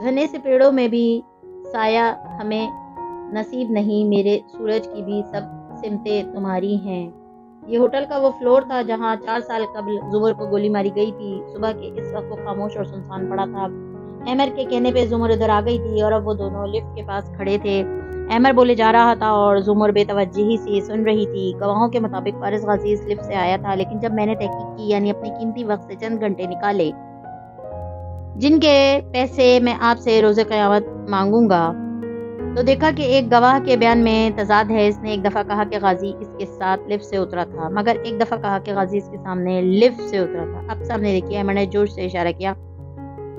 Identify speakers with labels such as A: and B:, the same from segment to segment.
A: گھنے سے پیڑوں میں بھی سایہ ہمیں نصیب نہیں، میرے سورج کی بھی سب سمتیں تمہاری ہیں۔ یہ ہوٹل کا وہ فلور تھا جہاں 4 سال قبل زمر کو گولی ماری گئی تھی۔ صبح کے اس وقت وہ خاموش اور سنسان پڑا تھا۔ احمر کے کہنے پہ زمر ادھر آ گئی تھی اور اب وہ دونوں لفٹ کے پاس کھڑے تھے۔ احمر بولے جا رہا تھا اور زمر بے توجہی سے سن رہی تھی۔ گواہوں کے مطابق فارس غازی اس لفٹ سے آیا تھا، لیکن جب میں نے تحقیق کی، یعنی اپنے قیمتی وقت سے چند گھنٹے نکالے جن کے پیسے میں آپ سے روز قیامت مانگوں گا، تو دیکھا کہ ایک گواہ کے بیان میں تضاد ہے۔ اس نے ایک دفعہ کہا کہ غازی اس کے ساتھ لفٹ سے اترا تھا، مگر ایک دفعہ کہا کہ غازی اس کے سامنے لفٹ سے اترا تھا۔ اب سامنے دیکھیے، احمد نے جوش سے اشارہ کیا۔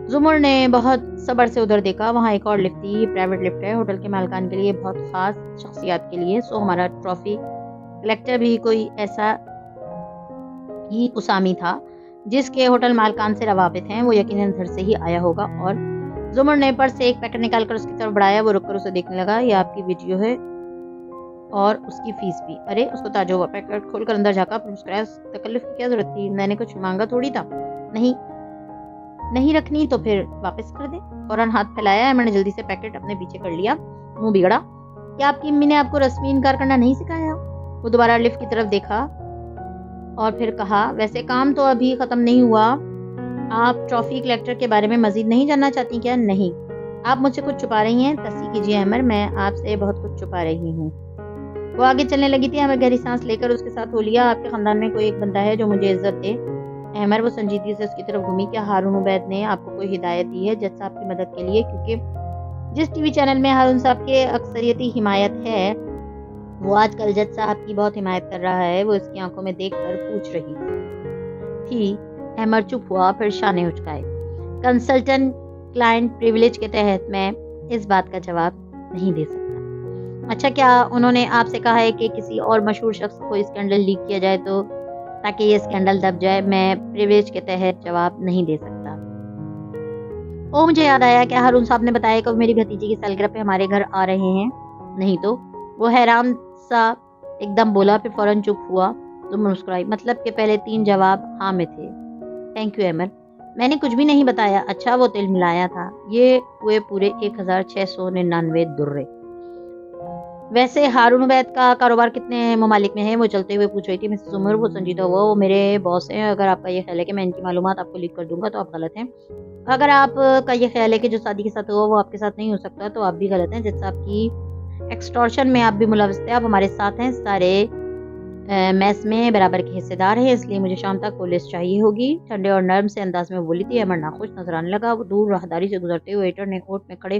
A: زمر نے بہت صبر سے ادھر دیکھا۔ وہاں ایک اور لفٹ تھی، یہ پرائیویٹ لفٹ ہے، ہوٹل کے مالکان کے لیے، بہت خاص شخصیات کے لیے۔ سو ہمارا ٹرافی کلیکٹر بھی کوئی ایسا ہی اسامی تھا جس کے ہوٹل مالکان سے روابط ہیں، وہ یقیناً ادھر سے ہی آیا ہوگا۔ اور زمر نے پرس سے ایک پیکٹ نکال کر اس کی طرف بڑھایا۔ وہ رک کر اسے دیکھنے لگا۔ یہ آپ کی ویڈیو ہے اور اس کی فیس بھی۔ ارے، اس کو تعجب ہوا۔ پیکٹ کھول کر اندر جھانکا، پھر مسکرایا۔ تکلف کی کیا ضرورت تھی؟ میں نے کچھ مانگا تھوڑی تھا۔ نہیں رکھنی تو پھر واپس کر دیں۔ فوراً ہاتھ پھیلایا۔ احمد نے جلدی سے پیکٹ اپنے پیچھے کر لیا، منہ بگڑا۔ کیا آپ کی امی نے آپ کو رسمی انکار کرنا نہیں سکھایا؟ وہ دوبارہ لفٹ کی طرف دیکھا اور پھر کہا، ویسے کام تو ابھی ختم نہیں ہوا۔ آپ ٹرافی کلیکٹر کے بارے میں مزید نہیں جاننا چاہتی کیا؟ نہیں۔ آپ مجھ سے کچھ چھپا رہی ہیں؟ تصحیح کیجیے احمد، میں آپ سے بہت کچھ چھپا رہی ہوں۔ وہ آگے چلنے لگی تھی۔ احمد گہری سانس لے کر اس کے ساتھ ہو لیا۔ آپ کے خاندان میں کوئی ایک بندہ ہے جو مجھے عزت دے؟ احمد، وہ سنجیدگی سے اس کی طرف گھومی۔ کیا ہارون عبید نے آپ کو کوئی ہدایت دی ہے جج صاحب کی مدد کے لیے؟ کیونکہ جس ٹی وی چینل میں ہارون صاحب کے اکثریتی حمایت ہے، وہ آج کل جج صاحب کی بہت حمایت کر رہا ہے۔ وہ اس کی آنکھوں میں دیکھ کر پوچھ رہی تھی۔ احمد چپ ہوا، پھر شانے اچکائے۔ کنسلٹنٹ کلائنٹ پریویلیج کے تحت میں اس بات کا جواب نہیں دے سکتا۔ اچھا، کیا انہوں نے آپ سے کہا ہے کہ کسی اور مشہور شخص کو اسکینڈل لیک کیا جائے تو تاکہ یہ اسکینڈل دب جائے؟ میں پریویلیج کے تحت جواب نہیں دے سکتا۔ مجھے یاد آیا، کیا ہارون صاحب نے بتایا کہ وہ میری بھتیجی کی سالگرہ پہ ہمارے گھر آ رہے ہیں؟ نہیں تو؟ وہ حیران سا ایک دم بولا، پھر فوراً چپ ہوا۔ تم مسکرائی۔ مطلب کہ پہلے 3 جواب ہاں میں تھے۔ تھینک یو احمد، میں نے کچھ بھی نہیں بتایا۔ اچھا، وہ تل ملایا تھا۔ یہ ہوئے پورے 1699 درے۔ ویسے ہارون عبید کا کاروبار کتنے ممالک میں ہے؟ وہ چلتے ہوئے پوچھ رہی تھی۔ مسز عمر، وہ سنجیدہ ہوا۔ وہ میرے باس ہیں۔ اگر آپ کا یہ خیال ہے کہ میں ان کی معلومات آپ کو لیک کر دوں گا تو آپ غلط ہیں۔ اگر آپ کا یہ خیال ہے کہ جو سادی کے ساتھ ہوا وہ آپ کے ساتھ نہیں ہو سکتا تو آپ بھی غلط ہیں۔ جج صاحب کی ایکسٹورشن میں آپ بھی ملوث تھے۔ آپ ہمارے ساتھ ہیں، سارے میس میں برابر کے حصے دار ہیں، اس لیے مجھے شام تک وہ لسٹ چاہیے ہوگی۔ ٹھنڈے اور نرم سے انداز میں بولی تھی۔ احمد ناخوش نظر آنے لگا۔ وہ دور راہداری سے گزرتے ہوئے ویٹر نے کوٹ میں کھڑے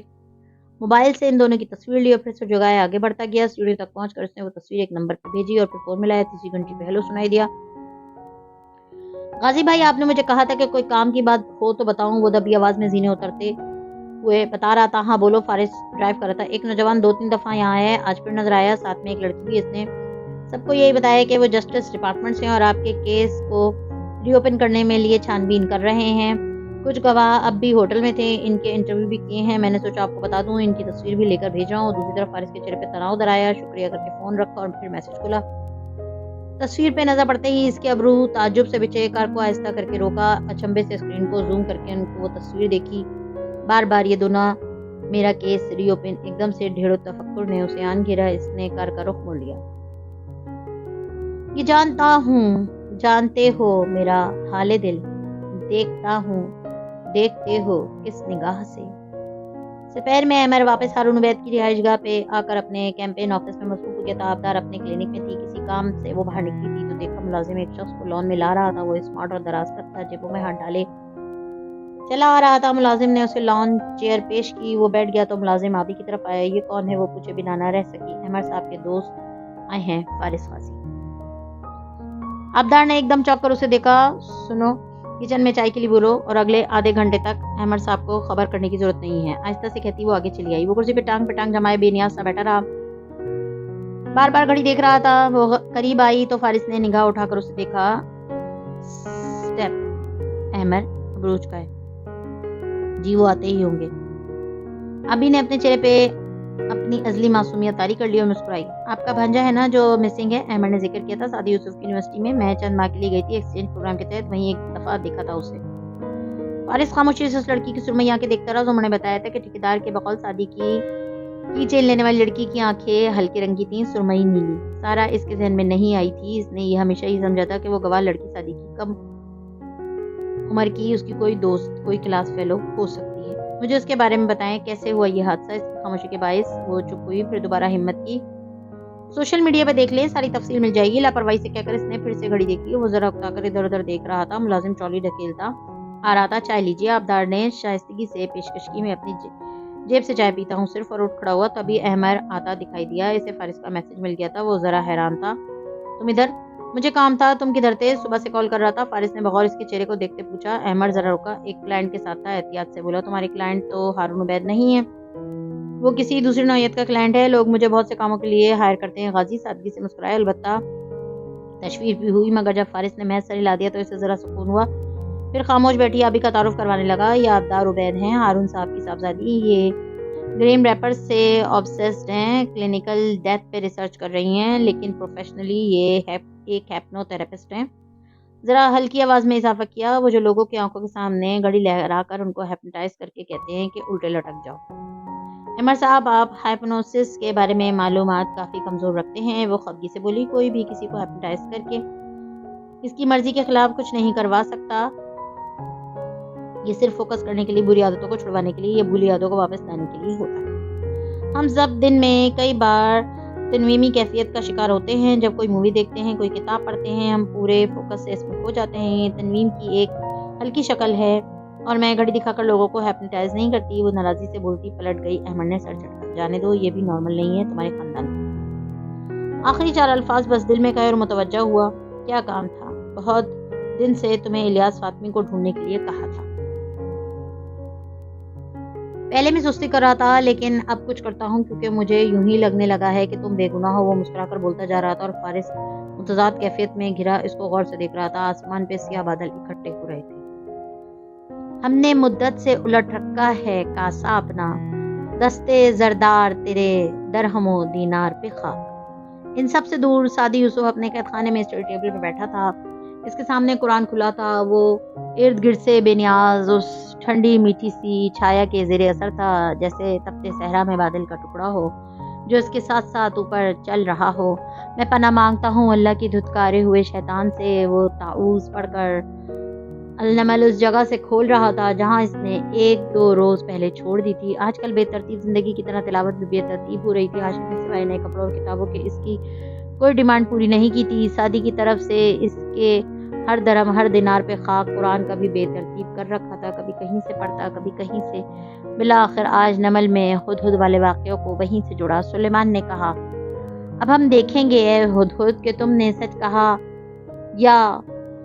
A: موبائل سے ان دونوں کی تصویر لی اور پھر سے جگائے آگے بڑھتا گیا۔ سیڑھی تک پہنچ کر اس نے وہ تصویر ایک نمبر پہ بھیجی اور پھر فون ملایا۔ تیسری گھنٹی پہ ہیلو سنائی دیا۔ غازی بھائی، آپ نے مجھے کہا تھا کہ کوئی کام کی بات ہو تو بتاؤں۔ وہ دبی آواز میں زینے اترتے ہوئے بتا رہا تھا۔ ہاں بولو۔ فارس ڈرائیو کر رہا تھا۔ ایک نوجوان 2-3 دفعہ یہاں آیا ہے، آج پھر نظر آیا، ساتھ میں ایک لڑکی بھی۔ اس نے سب کو یہی بتایا کہ وہ جسٹس ڈپارٹمنٹ سے ہیں اور آپ کے کیس کو ری اوپن کرنے میں لیے چھان بین کر رہے ہیں۔ کچھ گواہ اب بھی ہوٹل میں تھے، ان کے انٹرویو بھی کیے ہیں۔ میں نے سوچا آپ کو بتا دوں، ان کی تصویر بھی لے کر بھیج رہا ہوں۔ دوسری طرف فارس کے چہرے پہ تناؤ در آیا۔ شکریہ کر کے فون رکھا اور پھر میسج کھولا۔ تصویر پہ نظر پڑتے ہی اس کے ابرو تعجب سے بچے۔ کار کو آہستہ کر کے روکا، اچنبے سے اسکرین کو زوم کر کے ان کو وہ تصویر دیکھی۔ بار بار یہ دونوں میرا کیس ری اوپن۔ ایک دم سے ڈھیڑ و تفکر نے اسے آن گھیرا۔ اس نے کار کا رخ موڑ لیا۔ یہ جانتا ہوں، جانتے ہو میرا حال دل، دیکھتا ہوں، دیکھتے ہو کس نگاہ سے۔ سپہر میں احمد واپس ہارون عبید کی رہائش گاہ پہ آ کر اپنے کیمپین آفس میں مصروف ہو گیا تھا۔ آبدار اپنے کلینک میں تھی۔ کسی کام سے وہ باہر نکلی تھی تو دیکھا ملازم ایک شخص کو لان میں لا رہا تھا۔ وہ اسمارٹ اور دراز قد تھا، جیبوں میں ہاتھ ڈالے چلا آ رہا تھا۔ ملازم نے اسے لان چیئر پیش کی، وہ بیٹھ گیا تو ملازم آبی کی طرف آیا۔ یہ کون ہے؟ وہ پوچھے بنا نہ رہ سکی۔ احمد صاحب کے دوست آئے ہیں، فارس غازی۔ آبدار نے ایک دم چونک کر اسے دیکھا۔ سنو، کچن میں چائے کے لیے بولو اور اگلے آدھے گھنٹے تک احمد صاحب کو خبر کرنے کی ضرورت نہیں ہے، آہستہ سے کہتی وہ آگے چلی آئی۔ وہ کرسی پہ ٹانگ جمائے بے نیاز سا بیٹھا رہا، بار بار گھڑی دیکھ رہا تھا۔ وہ قریب آئی تو فارس نے نگاہ اٹھا کر اسے دیکھا۔ اسٹیپ احمد ابروچ کا ہے جی، وہ آتے ہی ہوں گے۔ ابھی نے اپنے چہرے پہ اپنی ازلی معصومیت طاری کر لی اور مسکرائی۔ آپ کا بھانجا ہے نا جو مسنگ ہے؟ احمد نے ذکر کیا تھا۔ سعدی یوسف کی یونیورسٹی میں میں چند ماہ کے لیے گئی تھی ایکسچینج پروگرام کے تحت، وہیں ایک دفعہ دیکھا تھا اسے۔ فارس خاموشی سے اس لڑکی کی سرمئی آنکھیں دیکھتا رہا. عمر نے بتایا تھا کہ ٹھیکیدار کے بقول شادی کی چین لینے والی لڑکی کی آنکھیں ہلکے رنگ کی تھیں, سرمئی نیلی. سارا اس کے ذہن میں نہیں آئی تھی. اس نے یہ ہمیشہ ہی سمجھا تھا کہ وہ گواہ لڑکی شادی کی کم عمر کی اس کی کوئی دوست, کوئی کلاس فیلو ہو سکتی ہے. مجھے اس کے بارے میں بتائیں, کیسے ہوا یہ حادثہ؟ اس کی خاموشی کے باعث وہ چپ ہوئی. پھر دوبارہ ہمت کی. سوشل میڈیا پہ دیکھ لیں, ساری تفصیل مل جائے گی. لاپرواہی سے کہہ کر اس نے پھر سے گھڑی دیکھی. وہ ذرا اکتا کر ادھر ادھر دیکھ رہا تھا. ملازم ٹرالی ڈھکیلتا آ رہا تھا. چائے لیجیے. آبدار نے شائستگی سے پیشکش کی. میں اپنی جیب سے چائے پیتا ہوں صرف. اور اٹھ کھڑا ہوا. تبھی احمر آتا دکھائی دیا. اسے فارس کا میسج مل گیا تھا. وہ ذرا حیران تھا. تم ادھر؟ مجھے کام تھا. تم کدھر تھے؟ صبح سے کال کر رہا تھا. فارس نے بغور اس کے چہرے کو دیکھتے پوچھا. احمر ذرا رکا. ایک کلائنٹ کے ساتھ تھا. احتیاط سے بولا. تمہاری کلائنٹ تو ہارون عبید نہیں ہے. وہ کسی دوسری نوعیت کا کلائنٹ ہے. لوگ مجھے بہت سے کاموں کے لیے ہائر کرتے ہیں. غازی سادگی سے مسکرائے. البتہ تشویش بھی ہوئی, مگر جب فارس نے محض سر ہلا دیا تو اسے ذرا سکون ہوا. پھر خاموش بیٹھی ابھی کا تعارف کروانے لگا. یہ آبدار عبید ہیں, ہارون صاحب کی صاحبزادی. یہ گریم ریپر سے آبسیسڈ ہیں. کلینیکل ڈیتھ پہ ریسرچ کر رہی ہیں, لیکن پروفیشنلی یہ ایک ہیپنو تھراپسٹ ہیں. ذرا ہلکی آواز میں اضافہ کیا. وہ جو لوگوں کی آنکھوں کے سامنے گھڑی لہرا کر ان کو ہیپنوٹائز کر کے کہتے ہیں کہ الٹے لٹک جاؤ. عمر صاحب, آپ ہائپنوسس کے بارے میں معلومات کافی کمزور رکھتے ہیں. وہ خفگی سے بولی. کوئی بھی کسی کو ہیپنوٹائز کر کے اس کی مرضی کے خلاف کچھ نہیں کروا سکتا. یہ صرف فوکس کرنے کے لیے, بری عادتوں کو چھڑوانے کے لیے, یا بری عادتوں کو واپس لانے کے لیے ہوتا ہے. ہم سب دن میں کئی بار تنویمی کیفیت کا شکار ہوتے ہیں. جب کوئی مووی دیکھتے ہیں, کوئی کتاب پڑھتے ہیں, ہم پورے فوکس سے اس میں کھو جاتے ہیں. یہ تنویم کی ایک ہلکی شکل ہے. اور میں گھڑی دکھا کر لوگوں کو ہیپنوٹائز نہیں کرتی. وہ ناراضی سے بولتی پلٹ گئی. احمد نے سر جھٹکا. جانے دو, یہ بھی نارمل نہیں ہے تمہارے خاندان. آخری 4 الفاظ بس دل میں کہے اور متوجہ ہوا. کیا کام تھا؟ بہت دن سے تمہیں الیاس فاطمی کو ڈھونڈنے کے لیے کہا تھا. پہلے میں سستی کر رہا تھا, لیکن اب کچھ کرتا ہوں کیونکہ مجھے یوں ہی لگنے لگا ہے کہ تم بے گناہ ہو. وہ مسکرا کر بولتا جا رہا تھا اور فارس متضاد کیفیت میں گھرا اس کو غور سے دیکھ رہا تھا. آسمان پہ سیاہ بادل اکٹھے ہو رہے تھے. ہم نے مدت سے الٹ رکھا ہے کاسا اپنا, دستے زردار تیرے درہم و دینار پہ خاک. ان سب سے دور سعدی یوسف اپنے قید خانے میں اسٹڈی ٹیبل پہ بیٹھا تھا. اس کے سامنے قرآن کھلا تھا. وہ ارد گرد سے بے نیاز اس ٹھنڈی میٹھی سی چھایا کے زیر اثر تھا, جیسے تپتے صحرا میں بادل کا ٹکڑا ہو جو اس کے ساتھ ساتھ اوپر چل رہا ہو. میں پناہ مانگتا ہوں اللہ کی دھتکارے ہوئے شیطان سے. وہ تعوذ پڑھ کر النمل اس جگہ سے کھول رہا تھا جہاں اس نے 1-2 روز پہلے چھوڑ دی تھی. آج کل بے ترتیب زندگی کی طرح تلاوت بھی بے ترتیب ہو رہی تھی. عاشق نے سوائے نئے کپڑوں اور کتابوں کے اس کی کوئی ڈیمانڈ پوری نہیں کی تھی. سعدی کی طرف سے اس کے ہر درہم ہر دینار پہ خاک. قرآن کا بھی بے ترتیب کر رکھا تھا, کبھی کہیں سے پڑھتا کبھی کہیں سے. بالآخر آج نمل میں ہدہد والے واقعوں کو وہیں سے جوڑا. سلیمان نے کہا, اب ہم دیکھیں گے اے ہدہد کہ تم نے سچ کہا یا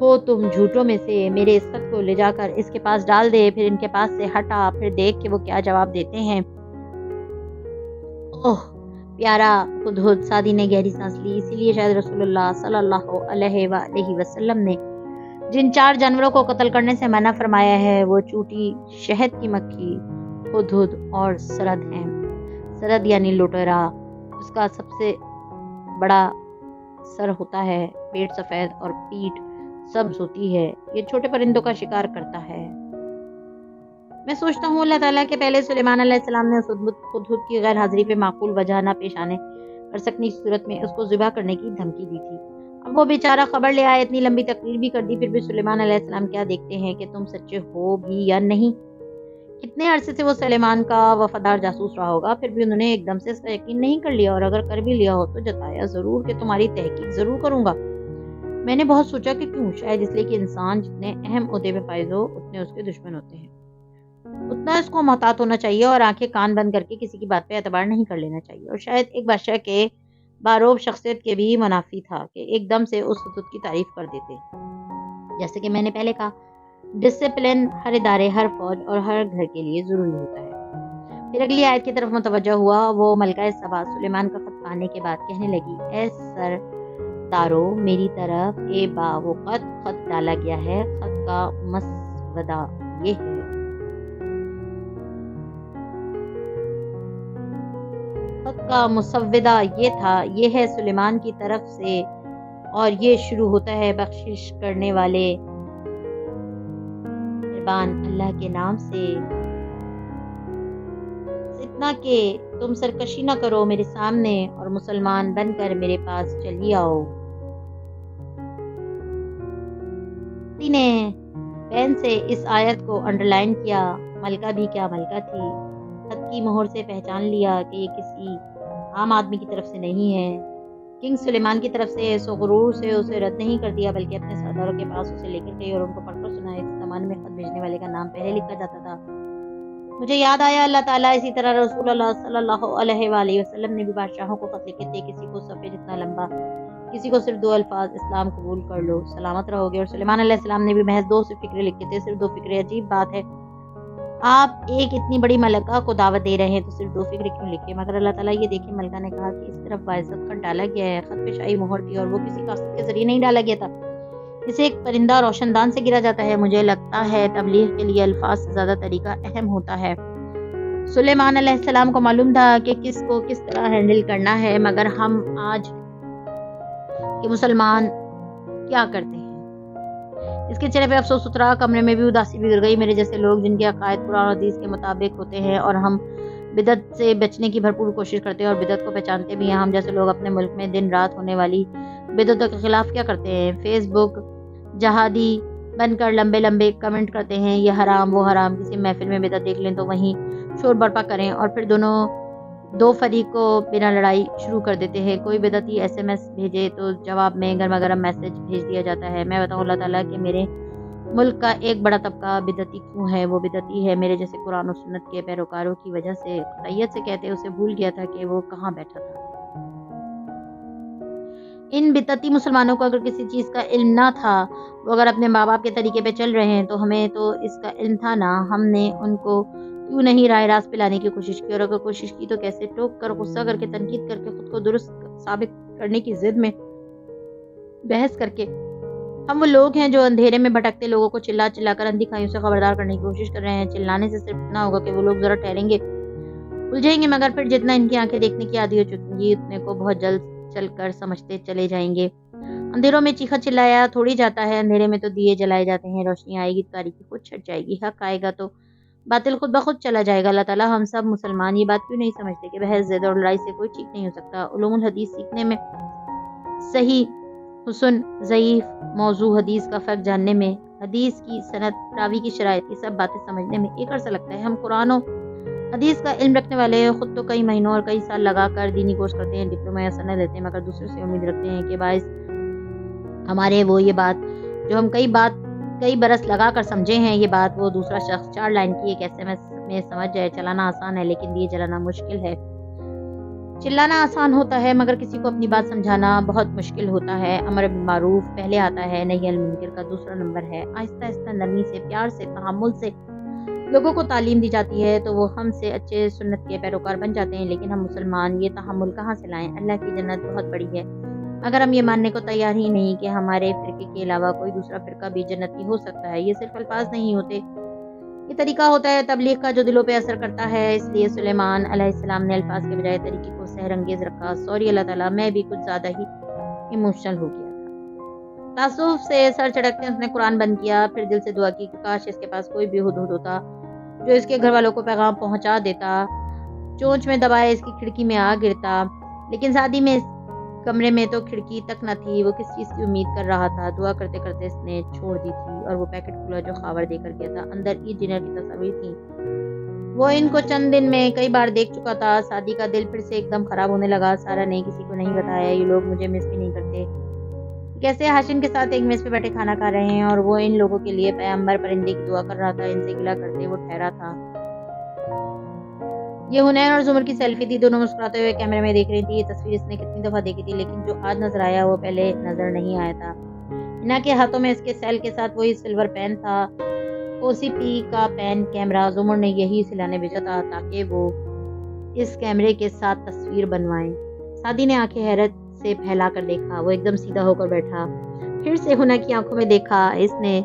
A: ہو تم جھوٹوں میں سے. میرے اس خط کو لے جا کر اس کے پاس ڈال دے, پھر ان کے پاس سے ہٹا, پھر دیکھ کہ وہ کیا جواب دیتے ہیں. اوہ پیارا ہدہد, سعدی نے گہری سانس لی. اسی لیے شاید رسول اللہ صلی اللہ علیہ وآلہ وسلم نے جن 4 جانوروں کو قتل کرنے سے منع فرمایا ہے وہ چوٹی, شہد کی مکھی, ہدہد اور سرد ہیں. سرد یعنی لوٹیرا. اس کا سب سے بڑا سر ہوتا ہے, پیٹ سفید اور پیٹھ سبز ہوتی ہے. یہ چھوٹے پرندوں کا شکار کرتا ہے. میں سوچتا ہوں اللہ تعالیٰ کے پہلے سلیمان علیہ السلام نے اس ہدہد کی غیر حاضری پہ معقول وجہ نہ پیش آنے کر سکنے کی صورت میں اس کو ذبح کرنے کی دھمکی دی تھی. اب وہ بیچارہ خبر لے آئے, اتنی لمبی تقریر بھی کر دی, پھر بھی سلیمان علیہ السلام کیا دیکھتے ہیں کہ تم سچے ہو بھی یا نہیں. کتنے عرصے سے وہ سلیمان کا وفادار جاسوس رہا ہوگا, پھر بھی انہوں نے ایک دم سے اس کا یقین نہیں کر لیا, اور اگر کر بھی لیا ہو تو جتایا ضرور کہ تمہاری تحقیق ضرور کروں گا. میں نے بہت سوچا کہ کیوں. شاید اس لیے کہ انسان جتنے اہم عہدے پہ فائز ہو اتنے اس کے دشمن ہوتے ہیں. اتنا اس کو محتاط ہونا چاہیے اور آنکھیں کان بند کر کے کسی کی بات پہ اعتبار نہیں کر لینا چاہیے. اور شاید ایک بادشاہ کے باروب شخصیت کے بھی منافی تھا کہ ایک دم سے اس ہدہد کی تعریف کر دیتے. جیسے کہ میں نے پہلے کہا, ڈسپلن ہر ادارے, ہر فوج اور ہر گھر کے لیے ضروری ہوتا ہے. پھر اگلی آیت کی طرف متوجہ ہوا. وہ ملکہ سبا سلیمان کا خط پانے کے بعد کہنے لگی, اے سر دارو میری طرف اے باوقت خط ڈالا گیا ہے. خط کا مسودہ یہ ہے. خط کا مسودہ یہ تھا, یہ ہے سلیمان کی طرف سے, اور یہ شروع ہوتا ہے بخشش کرنے والے مہربان اللہ کے نام سے، اتنا کہ تم سرکشی نہ کرو میرے سامنے اور مسلمان بن کر میرے پاس چلی آؤ۔ کسی نے پین سے اس آیت کو انڈرلائن کیا، ملکہ بھی کیا ملکہ تھی، خط کی مہر سے پہچان لیا کہ یہ کسی عام آدمی کی طرف سے نہیں ہے، کنگ سلیمان کی طرف سے۔ سو غرور سے اسے رد نہیں کر دیا بلکہ اپنے سرداروں کے پاس اسے لے کر گئی اور ان کو پڑھ کر سنایا۔ اس زمانے میں خط بھیجنے والے کا نام پہلے لکھا جاتا تھا۔ مجھے یاد آیا اللہ تعالیٰ اسی طرح رسول اللہ صلی اللہ علیہ وآلہ وسلم نے بھی بادشاہوں کو خط لکھے تھے، کسی کو صفحے جتنا لمبا، کسی کو صرف 2 الفاظ، اسلام قبول کر لو، سلامت رہو گے۔ اور سلیمان علیہ السلام نے بھی محض 2 فقرے لکھے تھے، صرف 2 فقرے۔ عجیب بات ہے، آپ ایک اتنی بڑی ملکہ کو دعوت دے رہے ہیں تو صرف 2 فقرے کیوں لکھے؟ مگر اللہ تعالیٰ یہ دیکھیں، ملکہ نے کہا کہ اس طرف باعزت خط ڈالا گیا ہے، خط پہ شاہی مہر تھی اور وہ کسی قاصد کے ذریعے نہیں ڈالا گیا تھا، اسے ایک پرندہ روشن دان سے گرا جاتا ہے۔ مجھے لگتا ہے تبلیغ کے لیے الفاظ سے زیادہ طریقہ اہم ہوتا ہے۔ سلیمان علیہ السلام کو معلوم تھا کہ کس کو کس طرح ہینڈل کرنا ہے، مگر ہم آج کے مسلمان کیا کرتے ہیں؟ اس کے چہرے پہ افسوس اترا، کمرے میں بھی اداسی بگڑ گئی۔ میرے جیسے لوگ جن کے عقائد قرآن و حدیث کے مطابق ہوتے ہیں اور ہم بدعت سے بچنے کی بھرپور کوشش کرتے ہیں اور بدعت کو پہچانتے بھی ہیں، ہم جیسے لوگ اپنے ملک میں دن رات ہونے والی بدعتوں کے خلاف کیا کرتے ہیں؟ فیس بک جہادی بن کر لمبے لمبے کمنٹ کرتے ہیں، یہ حرام وہ حرام، کسی محفل میں بدعت دیکھ لیں تو وہیں شور برپا کریں اور پھر دو فریق کو بنا لڑائی شروع کر دیتے ہیں۔ کوئی بدعتی SMS بھیجے تو جواب میں گرما گرم میسج بھیج دیا جاتا ہے۔ میں بتاؤں اللہ تعالیٰ کہ میرے ملک کا ایک بڑا طبقہ بدعتی کیوں ہے؟ وہ بدعتی ہے میرے جیسے قرآن و سنت کے پیروکاروں کی وجہ سے۔ قطعیت سے کہتے اسے بھول گیا تھا کہ وہ کہاں بیٹھا تھا۔ ان بدعتی مسلمانوں کو اگر کسی چیز کا علم نہ تھا، وہ اگر اپنے ماں باپ کے طریقے پہ چل رہے ہیں تو ہمیں تو اس کا علم تھا نا، ہم نے ان کو کیوں نہیں راہ راست پہ لانے کی کوشش کی؟ اور اگر کوشش کی تو کیسے؟ ٹوک کر، غصہ کر کے، تنقید کر کے، خود کو درست ثابت کرنے کی ضد میں بحث کر کے۔ ہم وہ لوگ ہیں جو اندھیرے میں بھٹکتے لوگوں کو چلا چلا کر اندھی کھائیوں سے خبردار کرنے کی کوشش کر رہے ہیں۔ چلانے سے صرف اتنا ہوگا کہ وہ لوگ ذرا ٹھہریں گے، الجھیں گے، مگر پھر جتنا ان کی آنکھیں دیکھنے کی عادی ہو چکی گی اتنے کو بہت جلد چل کر سمجھتے چلے جائیں گے۔ اندھیروں میں چیخا چلایا تھوڑی جاتا ہے، اندھیرے میں تو دیے جلائے جاتے ہیں۔ روشنی آئے گی تو تاریکی خود چھٹ جائے گی، حق آئے گا تو باطل خود بخود چلا جائے گا۔ اللہ تعالیٰ ہم سب مسلمان یہ بات کیوں نہیں سمجھتے کہ بحث، زد اور لڑائی سے کوئی ٹھیک نہیں ہو سکتا؟ علوم الحدیث سیکھنے میں، صحیح حسن ضعیف موضوع حدیث کا فرق جاننے میں، حدیث کی سند راوی کی شرائط، یہ سب باتیں سمجھنے میں ایک عرصہ لگتا ہے۔ ہم قرآن و حدیث کا علم رکھنے والے خود تو کئی مہینوں اور کئی سال لگا کر دینی کورس کرتے ہیں، ڈپلومہ یا سند لیتے ہیں، مگر دوسرے سے امید رکھتے ہیں کہ باعث ہمارے وہ یہ بات جو ہم کئی برس لگا کر سمجھے ہیں، یہ بات وہ دوسرا شخص 4 لائن کی ایک SMS میں سمجھ جائے۔ چلانا آسان ہے لیکن دیے جلانا مشکل ہے۔ چلانا آسان ہوتا ہے مگر کسی کو اپنی بات سمجھانا بہت مشکل ہوتا ہے۔ امر بالمعروف پہلے آتا ہے، نہی عن المنکر کا دوسرا نمبر ہے۔ آہستہ آہستہ نرمی سے، پیار سے، تحمل سے لوگوں کو تعلیم دی جاتی ہے تو وہ ہم سے اچھے سنت کے پیروکار بن جاتے ہیں، لیکن ہم مسلمان یہ تحمل کہاں سے لائیں؟ اللہ کی جنت بہت بڑی ہے، اگر ہم یہ ماننے کو تیار ہی نہیں کہ ہمارے فرقے کے علاوہ کوئی دوسرا فرقہ بھی جنتی ہو سکتا ہے۔ یہ صرف الفاظ نہیں ہوتے، یہ طریقہ ہوتا ہے تبلیغ کا جو دلوں پہ اثر کرتا ہے۔ اس لیے سلیمان علیہ السلام نے الفاظ کے بجائے طریقے کو سحر انگیز رکھا۔ سوری اللہ تعالیٰ، میں بھی کچھ زیادہ ہی ایموشنل ہو گیا تھا۔ تعصب سے سر چڑکتے اس نے قرآن بند کیا، پھر دل سے دعا کی کہ کاش اس کے پاس کوئی بھی ہدہد ہوتا جو اس کے گھر والوں کو پیغام پہنچا دیتا، چونچ میں دبائے اس کی کھڑکی میں آ گرتا۔ لیکن شادی میں اس کمرے میں تو کھڑکی تک نہ تھی۔ وہ کس چیز کی امید کر رہا تھا؟ دعا کرتے کرتے اس نے چھوڑ دی تھی اور وہ پیکٹ کھلا جو خاور دے کر گیا تھا۔ اندر عید ڈنر کی تصاویر تھیں، وہ ان کو چند دن میں کئی بار دیکھ چکا تھا۔ شادی کا دل پھر سے ایک دم خراب ہونے لگا۔ سارا نے کسی کو نہیں بتایا، یہ لوگ مجھے مس بھی نہیں کرتے، کیسے ہاشم کے ساتھ ایک میز پہ بیٹھے کھانا کھا رہے ہیں اور وہ ان لوگوں کے لیے پیغمبر پرندے کی دعا کر رہا تھا۔ ان سے گلہ کرتے وہ ٹھہرا تھا۔ یہ حنین اور زمر کی سیلفی تھی، دونوں مسکراتے ہوئے کیمرے میں دیکھ رہی تھی۔ یہ تصویر اس نے کتنی دفعہ دیکھی تھی لیکن جو آج نظر آیا وہ پہلے نظر نہیں آیا تھا۔ ہنا کے ہاتھوں میں اس کے سیل کے ساتھ وہی سلور پین تھا، OCP کا پین کیمرہ۔ زمر نے یہی سلانے بھیجا تھا تاکہ وہ اس کیمرے کے ساتھ تصویر بنوائیں۔ سادی نے آنکھیں حیرت سے پھیلا کر دیکھا، وہ ایک دم سیدھا ہو کر بیٹھا۔ پھر سے ہنا کی آنکھوں میں دیکھا، اس نے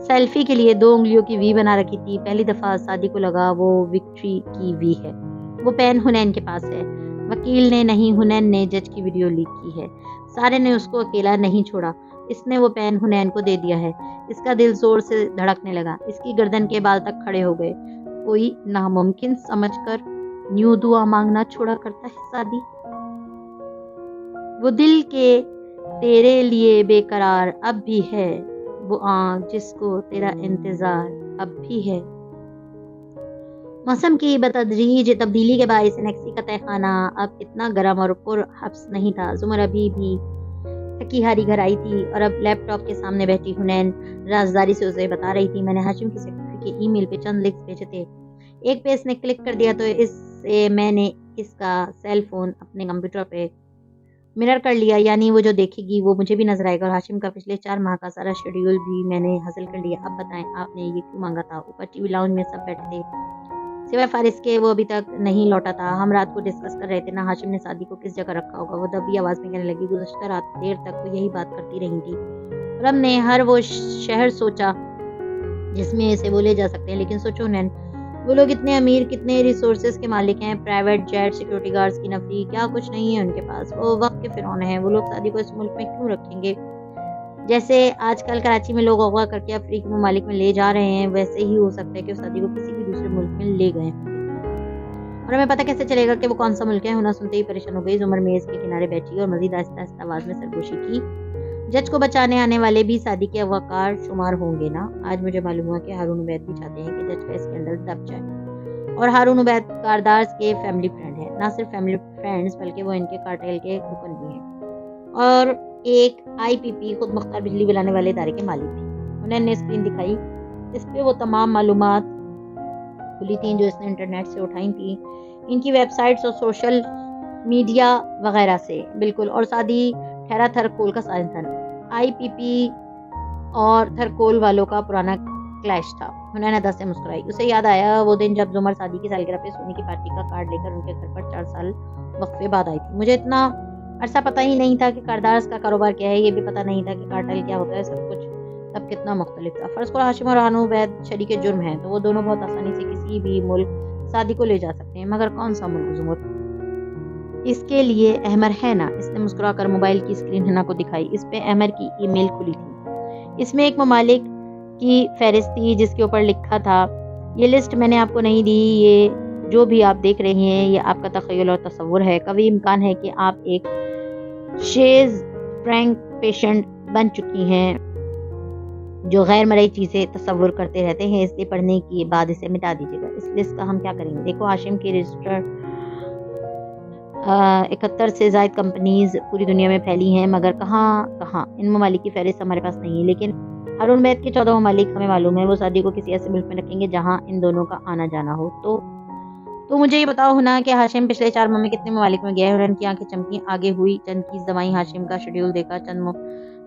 A: سیلفی کے لیے 2 انگلیوں کی وی بنا رکھی تھی۔ پہلی دفعہ سادی کو لگا وہ وکٹری کی وی ہے۔ وہ پین حنین کے پاس ہے، وکیل نے نہیں، حنین نے جج کی ویڈیو لیک کی ہے۔ سارے نے اس کو اکیلا نہیں چھوڑا، اس نے وہ پین حنین کو دے دیا ہے۔ اس کا دل زور سے دھڑکنے لگا، اس کی گردن کے بال تک کھڑے ہو گئے۔ کوئی ناممکن سمجھ کر یوں دعا مانگنا چھوڑا کرتا ہے سعدی؟ وہ دل کے تیرے لیے بے قرار اب بھی ہے، وہ آنکھ جس کو تیرا انتظار اب بھی ہے۔ موسم کی بتدریج تبدیلی کے باعث نیکسی کا تہہ خانہ اب اتنا گرم اور پر حبس نہیں تھا۔ زمر ابھی بھی تھکی ہاری گھر آئی تھی اور اب لیپ ٹاپ کے سامنے بیٹھی حنین رازداری سے اسے بتا رہی تھی، میں نے ہاشم کی سیکرٹری کے ای میل پہ چند لنکس بھیجے تھے، ایک پہ اس نے کلک کر دیا تو اس سے میں نے اس کا سیل فون اپنے کمپیوٹر پہ مرر کر لیا، یعنی وہ جو دیکھے گی وہ مجھے بھی نظر آئے گا، اور ہاشم کا پچھلے 4 ماہ کا سارا شیڈیول بھی میں نے حاصل کر لیا۔ اب بتائیں آپ نے یہ کیوں مانگا تھا؟ اوپر ٹی وی لاؤنج میں سب بیٹھے تھے سوائے فارس کے، وہ ابھی تک نہیں لوٹا تھا۔ ہم رات کو ڈسکس کر رہے تھے نا ہاشم نے سعدی کو کس جگہ رکھا ہوگا۔ وہ دبی آواز میں کہنے لگی، گزشتہ رات دیر تک وہ یہی بات کرتی رہی تھی، اور ہم نے ہر وہ شہر سوچا جس میں اسے وہ لے جا سکتے ہیں، لیکن سوچو نین، وہ لوگ اتنے امیر، کتنے ریسورسز کے مالک ہیں، پرائیویٹ جیٹ، سیکیورٹی گارڈز کی نفری، کیا کچھ نہیں ہے ان کے پاس؟ وہ وقت کے فرعون ہیں، وہ لوگ سعدی کو اس ملک میں کیوں رکھیں گے؟ جیسے آج کل کراچی میں لوگ اغوا کر کے افریقی ممالک میں لے جا رہے ہیں، ویسے ہی ہو سکتا ہے کہ سعدی کو کسی بھی دوسرے ملک میں لے گئے، اور ہمیں پتہ کیسے چلے گا کہ وہ کون سا ملک ہے؟ ہونا سنتے ہی پریشان ہو گئی۔ زمر میز کے کنارے بیٹھی اور مزید آہستہ آہستہ آواز میں سرگوشی کی، جج کو بچانے آنے والے بھی سعدی کے اغواکار شمار ہوں گے نا؟ آج مجھے معلوم ہوا کہ ہارون عبید بھی چاہتے ہیں کہ جج کا اسکینڈل دب جائے، اور ہارون عبید کاردارز کے فیملی فرینڈ ہیں، نہ صرف فیملی فرینڈز بلکہ وہ ان کے کارٹیل کے رکن بھی ہیں، اور ایک IPP خود مختار بجلی بلانے والے ادارے کے مالک بھی۔ انہوں نے اسکرین دکھائی، اس پہ وہ تمام معلومات کھلی تھیں جو اس نے انٹرنیٹ سے اٹھائی تھیں، ان کی ویب سائٹس اور سوشل میڈیا وغیرہ سے، بالکل۔ اور سعدی ٹھہرا تھرکول کا سائنسدان IPP اور تھرکول والوں کا پرانا کلیش تھا۔ انہوں نے دس سے مسکرائی، اسے یاد آیا وہ دن جب زمر سعدی کی سالگرہ پہ سونے کی پارٹی کا کارڈ لے کر ان کے گھر پر 4 سال وقفے بعد آئی تھی۔ مجھے اتنا عرصہ پتہ ہی نہیں تھا کہ کاردارز کا کاروبار کیا ہے، یہ بھی پتہ نہیں تھا کہ کارٹل کیا ہوتا ہے، سب کچھ تب کتنا مختلف تھا۔ فرض کرو ہاشم اور ہارون عبید شریک جرم ہیں تو وہ دونوں بہت آسانی سے کسی بھی ملک سعدی کو لے جا سکتے ہیں، مگر کون سا ملک زمر؟ اس کے لیے احمر ہے نا؟ اس نے مسکرا کر موبائل کی اسکرین حنا کو دکھائی، اس پہ احمر کی ای میل کھلی تھی، اس میں ایک ممالک کی فہرست تھی جس کے اوپر لکھا تھا، یہ لسٹ میں نے آپ کو نہیں دی، یہ جو بھی آپ دیکھ رہے ہیں یہ آپ کا تخیل اور تصور ہے، قوی امکان ہے کہ آپ ایک شیز فرینک پیشنٹ بن چکی ہیں جو غیر مرئی چیزیں تصور کرتے رہتے ہیں، اس لیے پڑھنے کے بعد اسے مٹا دیجیے گا۔ اس لسٹ کا ہم کیا کریں گے؟ دیکھو ہاشم کی رجسٹر 71 سے زائد کمپنیز پوری دنیا میں پھیلی ہیں، مگر کہاں ان ممالک کی فہرست ہمارے پاس نہیں ہے، لیکن ہارون عبید کے 14 ممالک ہمیں معلوم ہے، وہ سعدی کو کسی ایسے ملک میں رکھیں گے جہاں ان دونوں کا آنا جانا ہو۔ تو مجھے یہ بتاؤ ہونا کہ ہاشم پچھلے 4 ماہ میں کتنے ممالک میں گیا ہے؟ ان کی آنکھیں چمکی، آگے ہوئی، چند کیس دمائی، ہاشم کا شیڈیول دیکھا،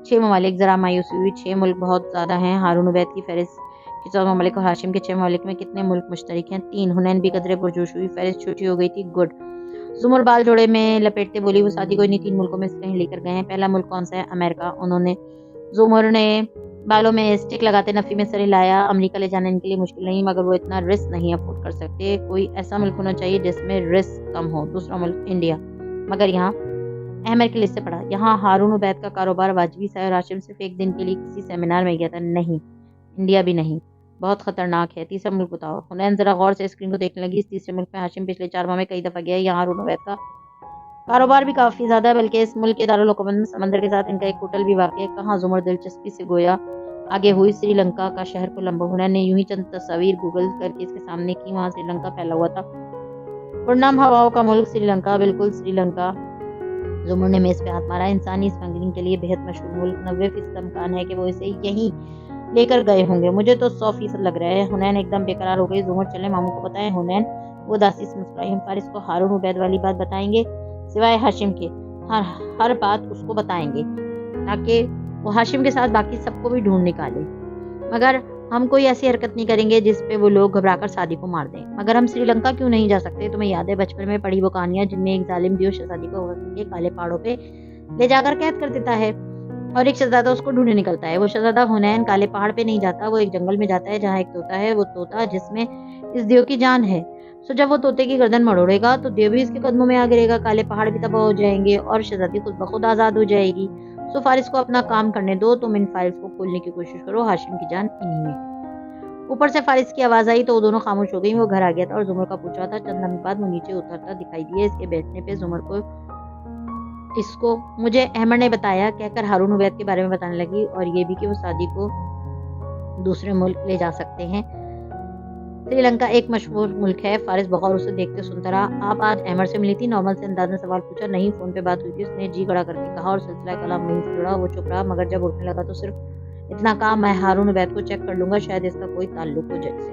A: 6 ممالک، ذرا مایوسی ہوئی، 6 ملک بہت زیادہ ہیں۔ ہارون عبید کی فہرست کے 14 ممالک اور ہاشم کے 6 ممالک میں کتنے ملک مشترک ہیں؟ 3۔ حنین بھی قدرے پرجوش ہوئی، فہرست چھوٹی ہو گئی تھی، گڈ۔ زمر بال جوڑے میں لپیٹتے بولی، وہ سعدی کو انہی 3 ملکوں میں سے کہیں لے کر گئے ہیں۔ پہلا ملک کون سا ہے؟ امریکہ۔ زمر نے بالوں میں اسٹک لگاتے نفی میں سر ہلایا، امریکہ لے جانا ان کے لیے مشکل نہیں، مگر وہ اتنا رسک نہیں افورڈ کر سکتے، کوئی ایسا ملک ہونا چاہیے جس میں رسک کم ہو۔ دوسرا ملک انڈیا، مگر یہاں احمر کی لسٹ سے پڑھا، یہاں ہارون عبید کا کاروبار واجبی سا ہے، اور ہاشم صرف ایک دن کے لیے کسی سیمینار میں گیا تھا، نہیں انڈیا بھی نہیں، بہت خطرناک ہے۔ تیسرا ملک بتاؤ۔ حنین ذرا غور سے اسکرین کو دیکھنے لگی، اس تیسرے ملک میں ہاشم پچھلے 4 ماہ میں کئی دفعہ گیا ہے، یہاں ہارون عبید کا کاروبار بھی کافی زیادہ ہے، بلکہ اس ملک کے دارالحکومت میں سمندر کے ساتھ ان کا ایک ہوٹل بھی واقع ہے، کہاں؟ زمر دلچسپی سے گویا آگے ہوئی، سری لنکا کا شہر کولمبو۔ حنین نے یوں ہی چند تصاویر گوگل کر کے اس کے سامنے کی، وہاں سری لنکا پھیلا ہوا تھا، پرنام ہواؤں کا ملک سری لنکا، بالکل سری لنکا۔ زمر نے میز پہ ہاتھ مارا، انسانی اسمگلنگ کے لیے بہت مشہور ملک، 90% امکان ہے کہ وہ اسے یہیں لے کر گئے ہوں گے، مجھے تو 100% لگ رہا ہے۔ حنین ایک دم بے قرار ہو گئی، زمر چلیں ماموں کو بتائیں۔ حنین وہ داسی سے مسکرائی، ہم فارس کو ہارون عبید والی بات بتائیں گے، سوائے ہاشم کے، ہر بات اس کو بتائیں گے تاکہ وہ ہاشم کے ساتھ باقی سب کو بھی ڈھونڈ نکالے، مگر ہم کوئی ایسی حرکت نہیں کریں گے جس پہ وہ لوگ گھبرا کر سعدی کو مار دیں۔ مگر ہم سری لنکا کیوں نہیں جا سکتے؟ تمہیں یاد ہے بچپن میں پڑھی وہ کہانیاں جن میں ایک ظالم دیو شہزادی کو کے کالے پہاڑوں پہ لے جا کر قید کر دیتا ہے اور ایک شہزادہ اس کو ڈھونڈنے نکلتا ہے؟ وہ شہزادہ حنین کالے پہاڑ پہ نہیں جاتا، وہ ایک جنگل میں جاتا ہے جہاں ایک طوطا ہے، وہ طوطا جس میں اس دیو کی جان ہے۔ سو جب وہ طوطے کی گردن مڑوڑے گا تو دیو بھی اس کے قدموں میں آ گرے گا، کالے پہاڑ بھی تباہ ہو جائیں گے اور شہزادی خود بخود آزاد ہو جائے گی۔ سو فارس کو اپنا کام کرنے دو، تم ان فائلز کو کھولنے کی کوشش کرو، ہاشم کی جان انہی میں ہے۔ اوپر سے فارس کی آواز آئی تو وہ دونوں خاموش ہو گئی۔ وہ گھر آ گیا تھا اور زمر کا پوچھا تھا۔ چند لمحے بعد وہ نیچے اترتا دکھائی دیا۔ اس کے بیٹھنے پہ زمر کو مجھے احمد نے بتایا کہہ کر ہارون عبید کے بارے میں بتانے لگی، اور یہ بھی کہ وہ سعدی کو دوسرے ملک لے جا سکتے ہیں۔ سری لنکا ایک مشہور ملک ہے۔ فارس بغور اسے دیکھتے سنتا رہا۔ آپ آج احمد سے ملی تھی؟ نارمل سے انداز میں سوال پوچھا۔ نہیں، فون پہ بات ہوئی تھی، اس نے جی گڑا کر کے کہا، اور سلسلہ کلام وہیں سے جڑا۔ وہ چپ رہا، مگر جب اٹھنے لگا تو صرف اتنا کہا، میں ہارون عبید کو چیک کر لوں گا، شاید اس کا کوئی تعلق ہو جج سے۔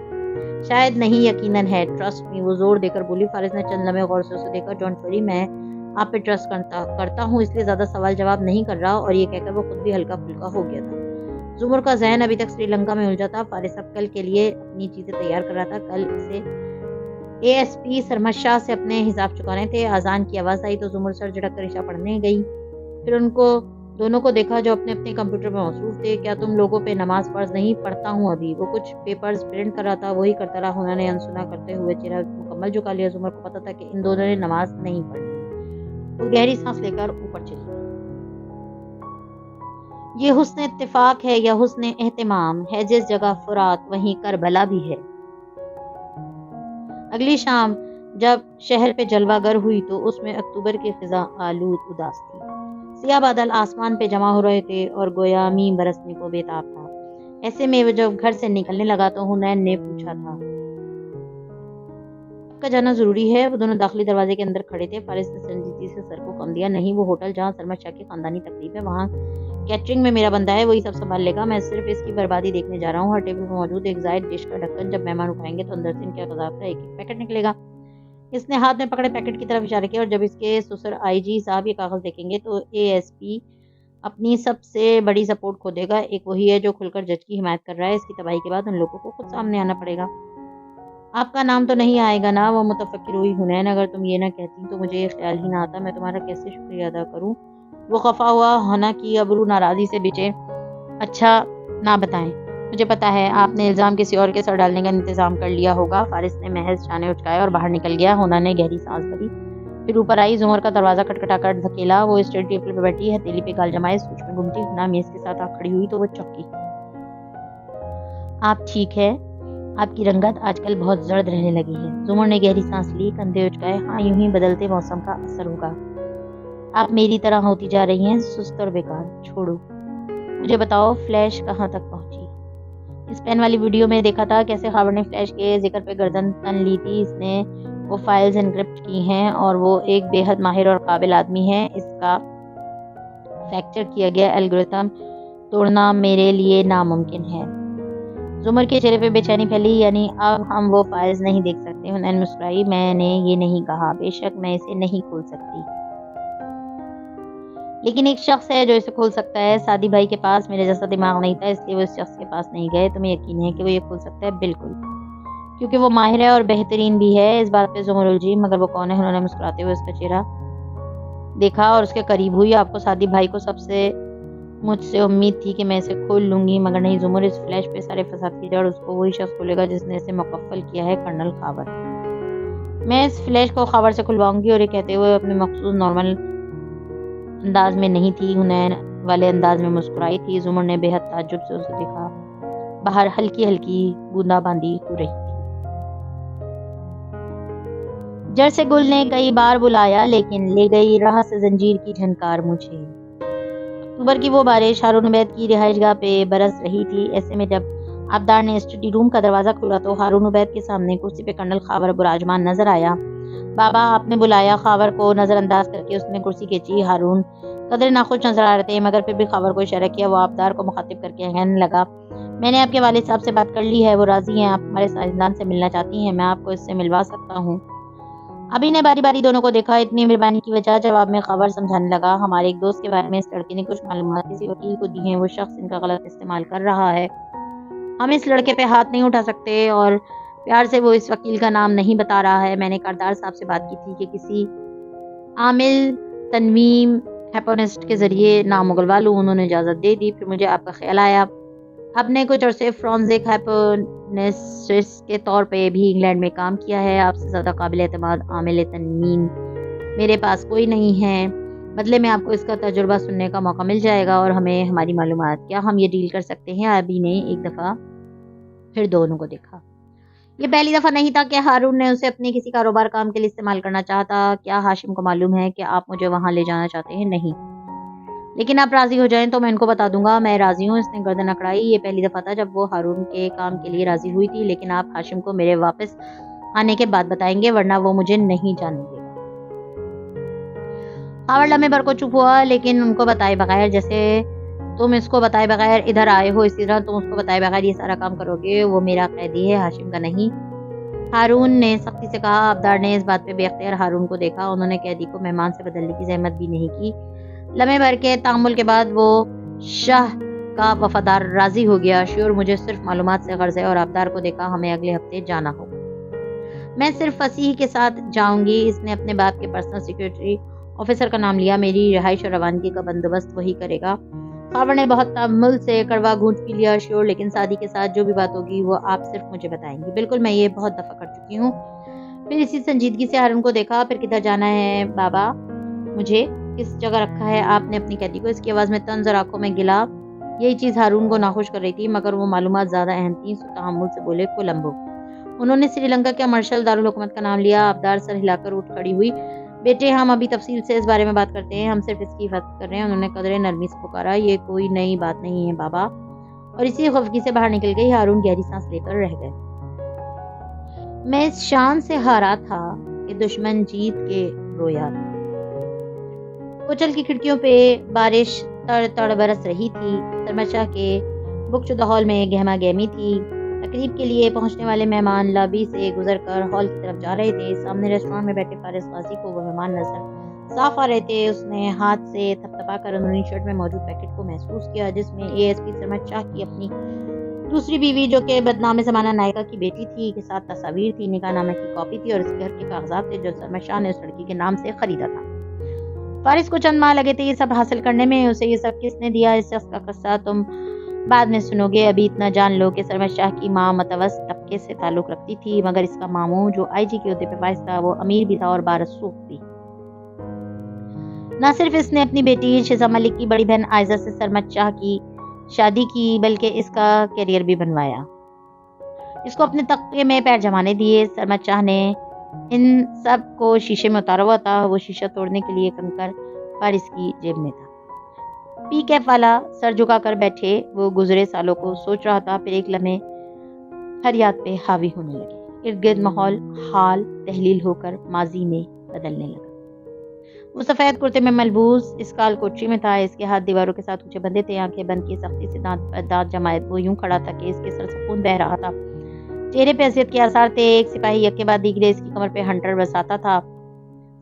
A: شاید نہیں، یقیناً ہے، ٹرسٹ می، وہ زور دے کر بولی۔ فارس نے چند لمحے غور سے اسے دیکھا۔ ڈونٹ وری، میں آپ پہ ٹرسٹ کرتا ہوں، اس لیے زیادہ سوال جواب نہیں کر رہا، اور یہ کہہ کر وہ خود بھی ہلکا پھلکا ہو گیا تھا۔ زمر کا ذہن ابھی تک سری لنکا میں الجھا تھا۔ فارس اب کل کے لیے اپنی چیزیں تیار کر رہا تھا۔ کل اسے اے ایس پی سرمد شاہ سے اپنے حساب چکانے تھے۔ اذان کی آواز آئی تو زمر سر جھٹک کر عشاء پڑھنے گئی۔ پھر ان کو دونوں کو دیکھا جو اپنے اپنے کمپیوٹر پہ مصروف تھے۔ کیا تم لوگوں پہ نماز فرض نہیں؟ پڑھتا ہوں ابھی۔ وہ کچھ پیپرز پرنٹ کر رہا تھا، وہی کرتا رہا۔ انہوں نے انسنا کرتے ہوئے چہرہ مکمل جھکا لیا۔ زمر کو پتا تھا کہ ان دونوں نے نماز نہیں پڑھی۔ وہ گہری سانس لے کر اوپر چلی۔ یہ حسن اتفاق ہے یا حسن اہتمام ہے؟ جس جگہ فرات وہیں کربلا بھی ہے۔ اگلی شام جب شہر پہ جلوہ گر ہوئی تو اس میں اکتوبر کی خزاں آلود اداس تھی۔ سیاہ بادل آسمان پہ جمع ہو رہے تھے اور گویا می برسنے کو بےتاب تھا۔ ایسے میں وہ جب گھر سے نکلنے لگا تو حنین نے پوچھا تھا، آپ کا جانا ضروری ہے؟ وہ دونوں داخلی دروازے کے اندر کھڑے تھے۔ فارس نے سنجیدگی سے سر کو کم دیا۔ نہیں، وہ ہوٹل جہاں سرمد شاہ کی خاندانی تقریب ہے، وہاں کیٹرنگ میں میرا بندہ ہے، وہی سب سنبھال لے گا۔ میں صرف اس کی بربادی دیکھنے جا رہا ہوں۔ ہر ٹیبل پہ موجود ایک زائد ڈش کا ڈھکن جب مہمان اٹھائیں گے تو اندر سے ان کے غذا کا ایک ایک پیکٹ نکلے گا۔ اس نے ہاتھ میں پکڑے پیکٹ کی طرف اشارہ کیا، اور جب اس کے سسر آئی جی صاحب یہ کاغذ دیکھیں گے تو اے ایس پی اپنی سب سے بڑی سپورٹ کھو دے گا۔ ایک وہی ہے جو کھل کر جج کی حمایت کر رہا ہے۔ اس کی تباہی کے بعد ان لوگوں کو خود سامنے آنا پڑے گا۔ آپ کا نام تو نہیں آئے گا نا؟ وہ متفکر ہوئی۔ حنین، اگر تم یہ نہ کہتی تو مجھے یہ خیال ہی نہ آتا، میں تمہارا کیسے شکریہ ادا کروں؟ وہ خفا ہوا۔ ہنا کی ابرو ناراضی سے بچے۔ اچھا نہ بتائیں، مجھے پتا ہے آپ نے الزام کسی اور کے سر ڈالنے کا انتظام کر لیا ہوگا۔ فارس نے محض شانے اچکائے اور باہر نکل گیا۔ ہونا نے گہری سانس بھری، پھر اوپر آئی۔ زمر کا دروازہ کھٹکھٹا کر دھکیلا۔ وہ اسٹڈی ٹیبل پہ بیٹھی ہتھیلی پہ گال جمائے سوچ میں گم تھی۔ ہونا میز کے ساتھ آ کھڑی ہوئی تو وہ چونکی۔ آپ ٹھیک ہے؟ آپ کی رنگت آج کل بہت زرد رہنے لگی ہے۔ زمر نے گہری سانس لی، کندھے اچکائے۔ ہاں، یوں ہی بدلتے موسم کا اثر ہوگا۔ آپ میری طرح ہوتی جا رہی ہیں، سست اور بیکار۔ چھوڑو، مجھے بتاؤ فلیش کہاں تک پہنچی؟ اس پین والی ویڈیو میں دیکھا تھا کیسے خاور نے فلیش کے ذکر پہ گردن تن لی تھی۔ اس نے وہ فائلز انکرپٹ کی ہیں اور وہ ایک بے حد ماہر اور قابل آدمی ہے۔ اس کا فریکچر کیا گیا الگورتھم توڑنا میرے لیے ناممکن ہے۔ زمر کے چہرے پہ بے چینی پھیلی۔ یعنی اب ہم وہ فائلز نہیں دیکھ سکتے؟ حنین مسکرائی۔ میں نے یہ نہیں کہا، بے شک میں اسے نہیں کھول سکتی، لیکن ایک شخص ہے جو اسے کھول سکتا ہے۔ سعدی بھائی کے پاس میرے جیسا دماغ نہیں تھا، اس لیے وہ اس شخص کے پاس نہیں گئے۔ تمہیں یقین ہے کہ وہ یہ کھول سکتا ہے؟ بالکل، کیونکہ وہ ماہر ہے اور بہترین بھی ہے۔ اس بات پہ زمر الجھی۔ مگر وہ کون ہے؟ انہوں نے مسکراتے ہوئے اس کا چہرہ دیکھا اور اس کے قریب ہوئی۔ آپ کو سعدی بھائی کو مجھ سے امید تھی کہ میں اسے کھول لوں گی، مگر نہیں زمر، اس فلیش پہ سارے فساد کی جڑ اس کو وہی شخص کھولے گا جس نے اسے مکفل کیا ہے، کرنل خاور۔ میں اس فلیش کو خاور سے کھلواؤں گی۔ اور یہ کہتے ہوئے اپنے مخصوص نارمل انداز میں نہیں تھی، حنین والے انداز میں مسکرائی تھی۔ زمر نے بے حد تعجب سے اسے دیکھا۔ باہر ہلکی ہلکی بوندا باندی ہو رہی تھی۔ جڑ سے گل نے کئی بار بلایا لیکن لے گئی راہ سے زنجیر کی جھنکار مجھے۔ اکتوبر کی وہ بارش ہارون عبید کی رہائش گاہ پہ برس رہی تھی۔ ایسے میں جب آبدار نے اسٹڈی روم کا دروازہ کھولا تو ہارون عبید کے سامنے کرسی پہ کرنل خاور براجمان نظر آیا۔ بابا، آپ نے بلایا؟ خاور کو نظر انداز کر کے اس نے کرسی کھینچی۔ ہارون قدرے ناخوش نظر آ رہے تھے، مگر پھر بھی خاور کو اشارہ کیا۔ وہ آبدار کو مخاطب کر کے کہنے لگا، میں نے آپ کے والد صاحب سے بات کر لی ہے، وہ راضی ہیں، آپ ہمارے سائنسدان سے ملنا چاہتی ہیں، میں آپ کو اس سے ملوا سکتا ہوں۔ ابھی نے باری باری دونوں کو دیکھا۔ اتنی مہربانی کی وجہ؟ جواب میں خاور سمجھانے لگا، ہمارے ایک دوست کے بارے میں اس لڑکے نے کچھ معلومات کسی وکیل کو دی ہیں، وہ شخص ان کا غلط استعمال کر رہا ہے۔ ہم اس لڑکے پہ ہاتھ نہیں اٹھا سکتے، اور پیار سے وہ اس وکیل کا نام نہیں بتا رہا ہے۔ میں نے کاردار صاحب سے بات کی تھی کہ کسی عامل تنویم ہیپونسٹ کے ذریعے نام اگلوا لوں، انہوں نے اجازت دے دی۔ پھر مجھے آپ کا خیال آیا، آپ نے کچھ عرصے فرانزک ہیپونسٹ کے طور پہ بھی انگلینڈ میں کام کیا ہے۔ آپ سے زیادہ قابل اعتماد عامل تنویم میرے پاس کوئی نہیں ہے۔ بدلے میں آپ کو اس کا تجربہ سننے کا موقع مل جائے گا اور ہمیں ہماری معلومات. کیا ہم یہ ڈیل کر سکتے ہیں؟ ابھی نے ایک دفعہ پھر دونوں کو دیکھا. یہ پہلی دفعہ نہیں تھا کہ ہارون نے اسے اپنے کسی کاروبار کام کے لیے استعمال کرنا چاہتا. کیا ہاشم کو معلوم ہے کہ آپ مجھے وہاں لے جانا چاہتے ہیں؟ نہیں. لیکن آپ راضی ہو جائیں تو میں ان کو بتا دوں گا. میں راضی ہوں. اس نے گردن اکڑائی. یہ پہلی دفعہ تھا جب وہ ہارون کے کام کے لیے راضی ہوئی تھی. لیکن آپ ہاشم کو میرے واپس آنے کے بعد بتائیں گے ورنہ وہ مجھے نہیں جانے دے گا. ہاورڈ لمحے بھر کو چپ ہوا لیکن ان کو بتائے بغیر. جیسے تم اس کو بتائے بغیر ادھر آئے ہو اسی طرح تم اس کو بتائے بغیر یہ سارا کام کرو گے. وہ میرا قیدی ہے ہاشم کا نہیں. ہارون نے سختی سے کہا. آبدار نے اس بات پہ بے اختیار ہارون کو دیکھا. انہوں نے قیدی کو مہمان سے بدلنے کی زحمت بھی نہیں کی. لمحے بھر کے تامل کے بعد وہ شاہ کا وفادار راضی ہو گیا. شیور مجھے صرف معلومات سے غرض ہے. اور آبدار کو دیکھا. ہمیں اگلے ہفتے جانا ہوگا. میں صرف فصیح کے ساتھ جاؤں گی. اس نے اپنے باپ کے پرسنل سیکرٹری آفیسر کا نام لیا. میری رہائش اور روانگی کا بندوبست وہی کرے گا. خاور نے بہت تامل سے کڑوا گھونٹ پی لیا. شیور لیکن سادی کے ساتھ جو بھی بات ہوگی وہ آپ صرف مجھے بتائیں گی. بالکل میں یہ بہت دفعہ کر چکی ہوں. پھر اسی سنجیدگی سے ہارون کو دیکھا. پھر کدھر جانا ہے بابا؟ مجھے کس جگہ رکھا ہے آپ نے اپنی قیدی کو؟ اس کی آواز میں طنز اور آنکھوں میں گلا. یہی چیز ہارون کو ناخوش کر رہی تھی مگر وہ معلومات زیادہ اہم تھیں. سو تحمل سے بولے کولمبو. انہوں نے سری لنکا کے مارشل دارالحکومت کا نام لیا. آبدار سر ہلا کر اٹھ کھڑی ہوئی. بیٹے ہم ابھی تفصیل سے اس بارے میں بات کرتے ہیں. ہم صرف اس کی حفاظت کر رہے ہیں. انہوں نے قدرے نرمی سے پکارا. یہ کوئی نئی بات نہیں ہے بابا. اور اسی خفگی سے باہر نکل گئی. ہارون گہری سانس لے کر رہ گئے. میں اس شان سے ہارا تھا کہ دشمن جیت کے رویا تھا. کوچل کی کھڑکیوں پہ بارش تڑ تڑ برس رہی تھی. سرمشاہ کے بک شدہ ہال میں گہما گہمی تھی. تقریب کے لیے پہنچنے والے مہمان لابی سے گزر کر ہال کی طرف جا رہے تھے. سامنے ریسٹورانٹ میں بیٹھے فارس غازی کو وہ مہمان نظر صاف آ رہے تھے. اس نے ہاتھ سے تھپتھپا کر اندرونی شرٹ میں موجود پیکٹ کو محسوس کیا جس میں اے ایس پی سرمد شاہ کی اپنی دوسری بیوی جو کہ بدنام زمانہ نائکا کی بیٹی تھی کے ساتھ تصاویر تھی. نکاح نامے کی کاپی تھی اور اس گھر کے کاغذات تھے جو سرمد شاہ نے اس لڑکی کے نام سے خریدا تھا. فارس کو چند ماہ لگے تھے یہ سب حاصل کرنے میں. اسے یہ سب کس نے دیا؟ اس شخص کا قصہ تم بعد میں سنو گے. ابھی اتنا جان لو کہ سرمد شاہ کی ماں متوسط طبقے سے تعلق رکھتی تھی مگر اس کا ماموں جو آئی جی کے عہدے پہ فائز تھا وہ امیر بھی تھا اور بارسوخ بھی. نہ صرف اس نے اپنی بیٹی شیزا ملک کی بڑی بہن عائزہ سے سرمد شاہ کی شادی کی بلکہ اس کا کیریئر بھی بنوایا. اس کو اپنے طبقے میں پیر جمانے دیے. سرمد شاہ نے ان سب کو شیشے میں اتارا ہوا تھا. وہ شیشہ توڑنے کے لیے کنکر فارس کی جیب میں تھا. پی کیف والا سر جھکا کر بیٹھے. وہ گزرے سالوں کو سوچ رہا تھا. پھر ایک لمحے ہر یاد پہ حاوی ہونے لگے. ارد گرد ماحول حال تحلیل ہو کر ماضی میں بدلنے لگا. وہ سفید کرتے میں ملبوس اسکال کوٹری میں تھا. اس کے ہاتھ دیواروں کے ساتھ اونچے بندے تھے. آنکھیں بند کی سختی سے دانت جمائے وہ یوں کھڑا تھا کہ اس کے سر سے خون بہ رہا تھا. چہرے پہ اذیت کے آثار تھے. ایک سپاہی یک کے بعد دیگرے اس کی کمر پہ ہنٹر برساتا تھا.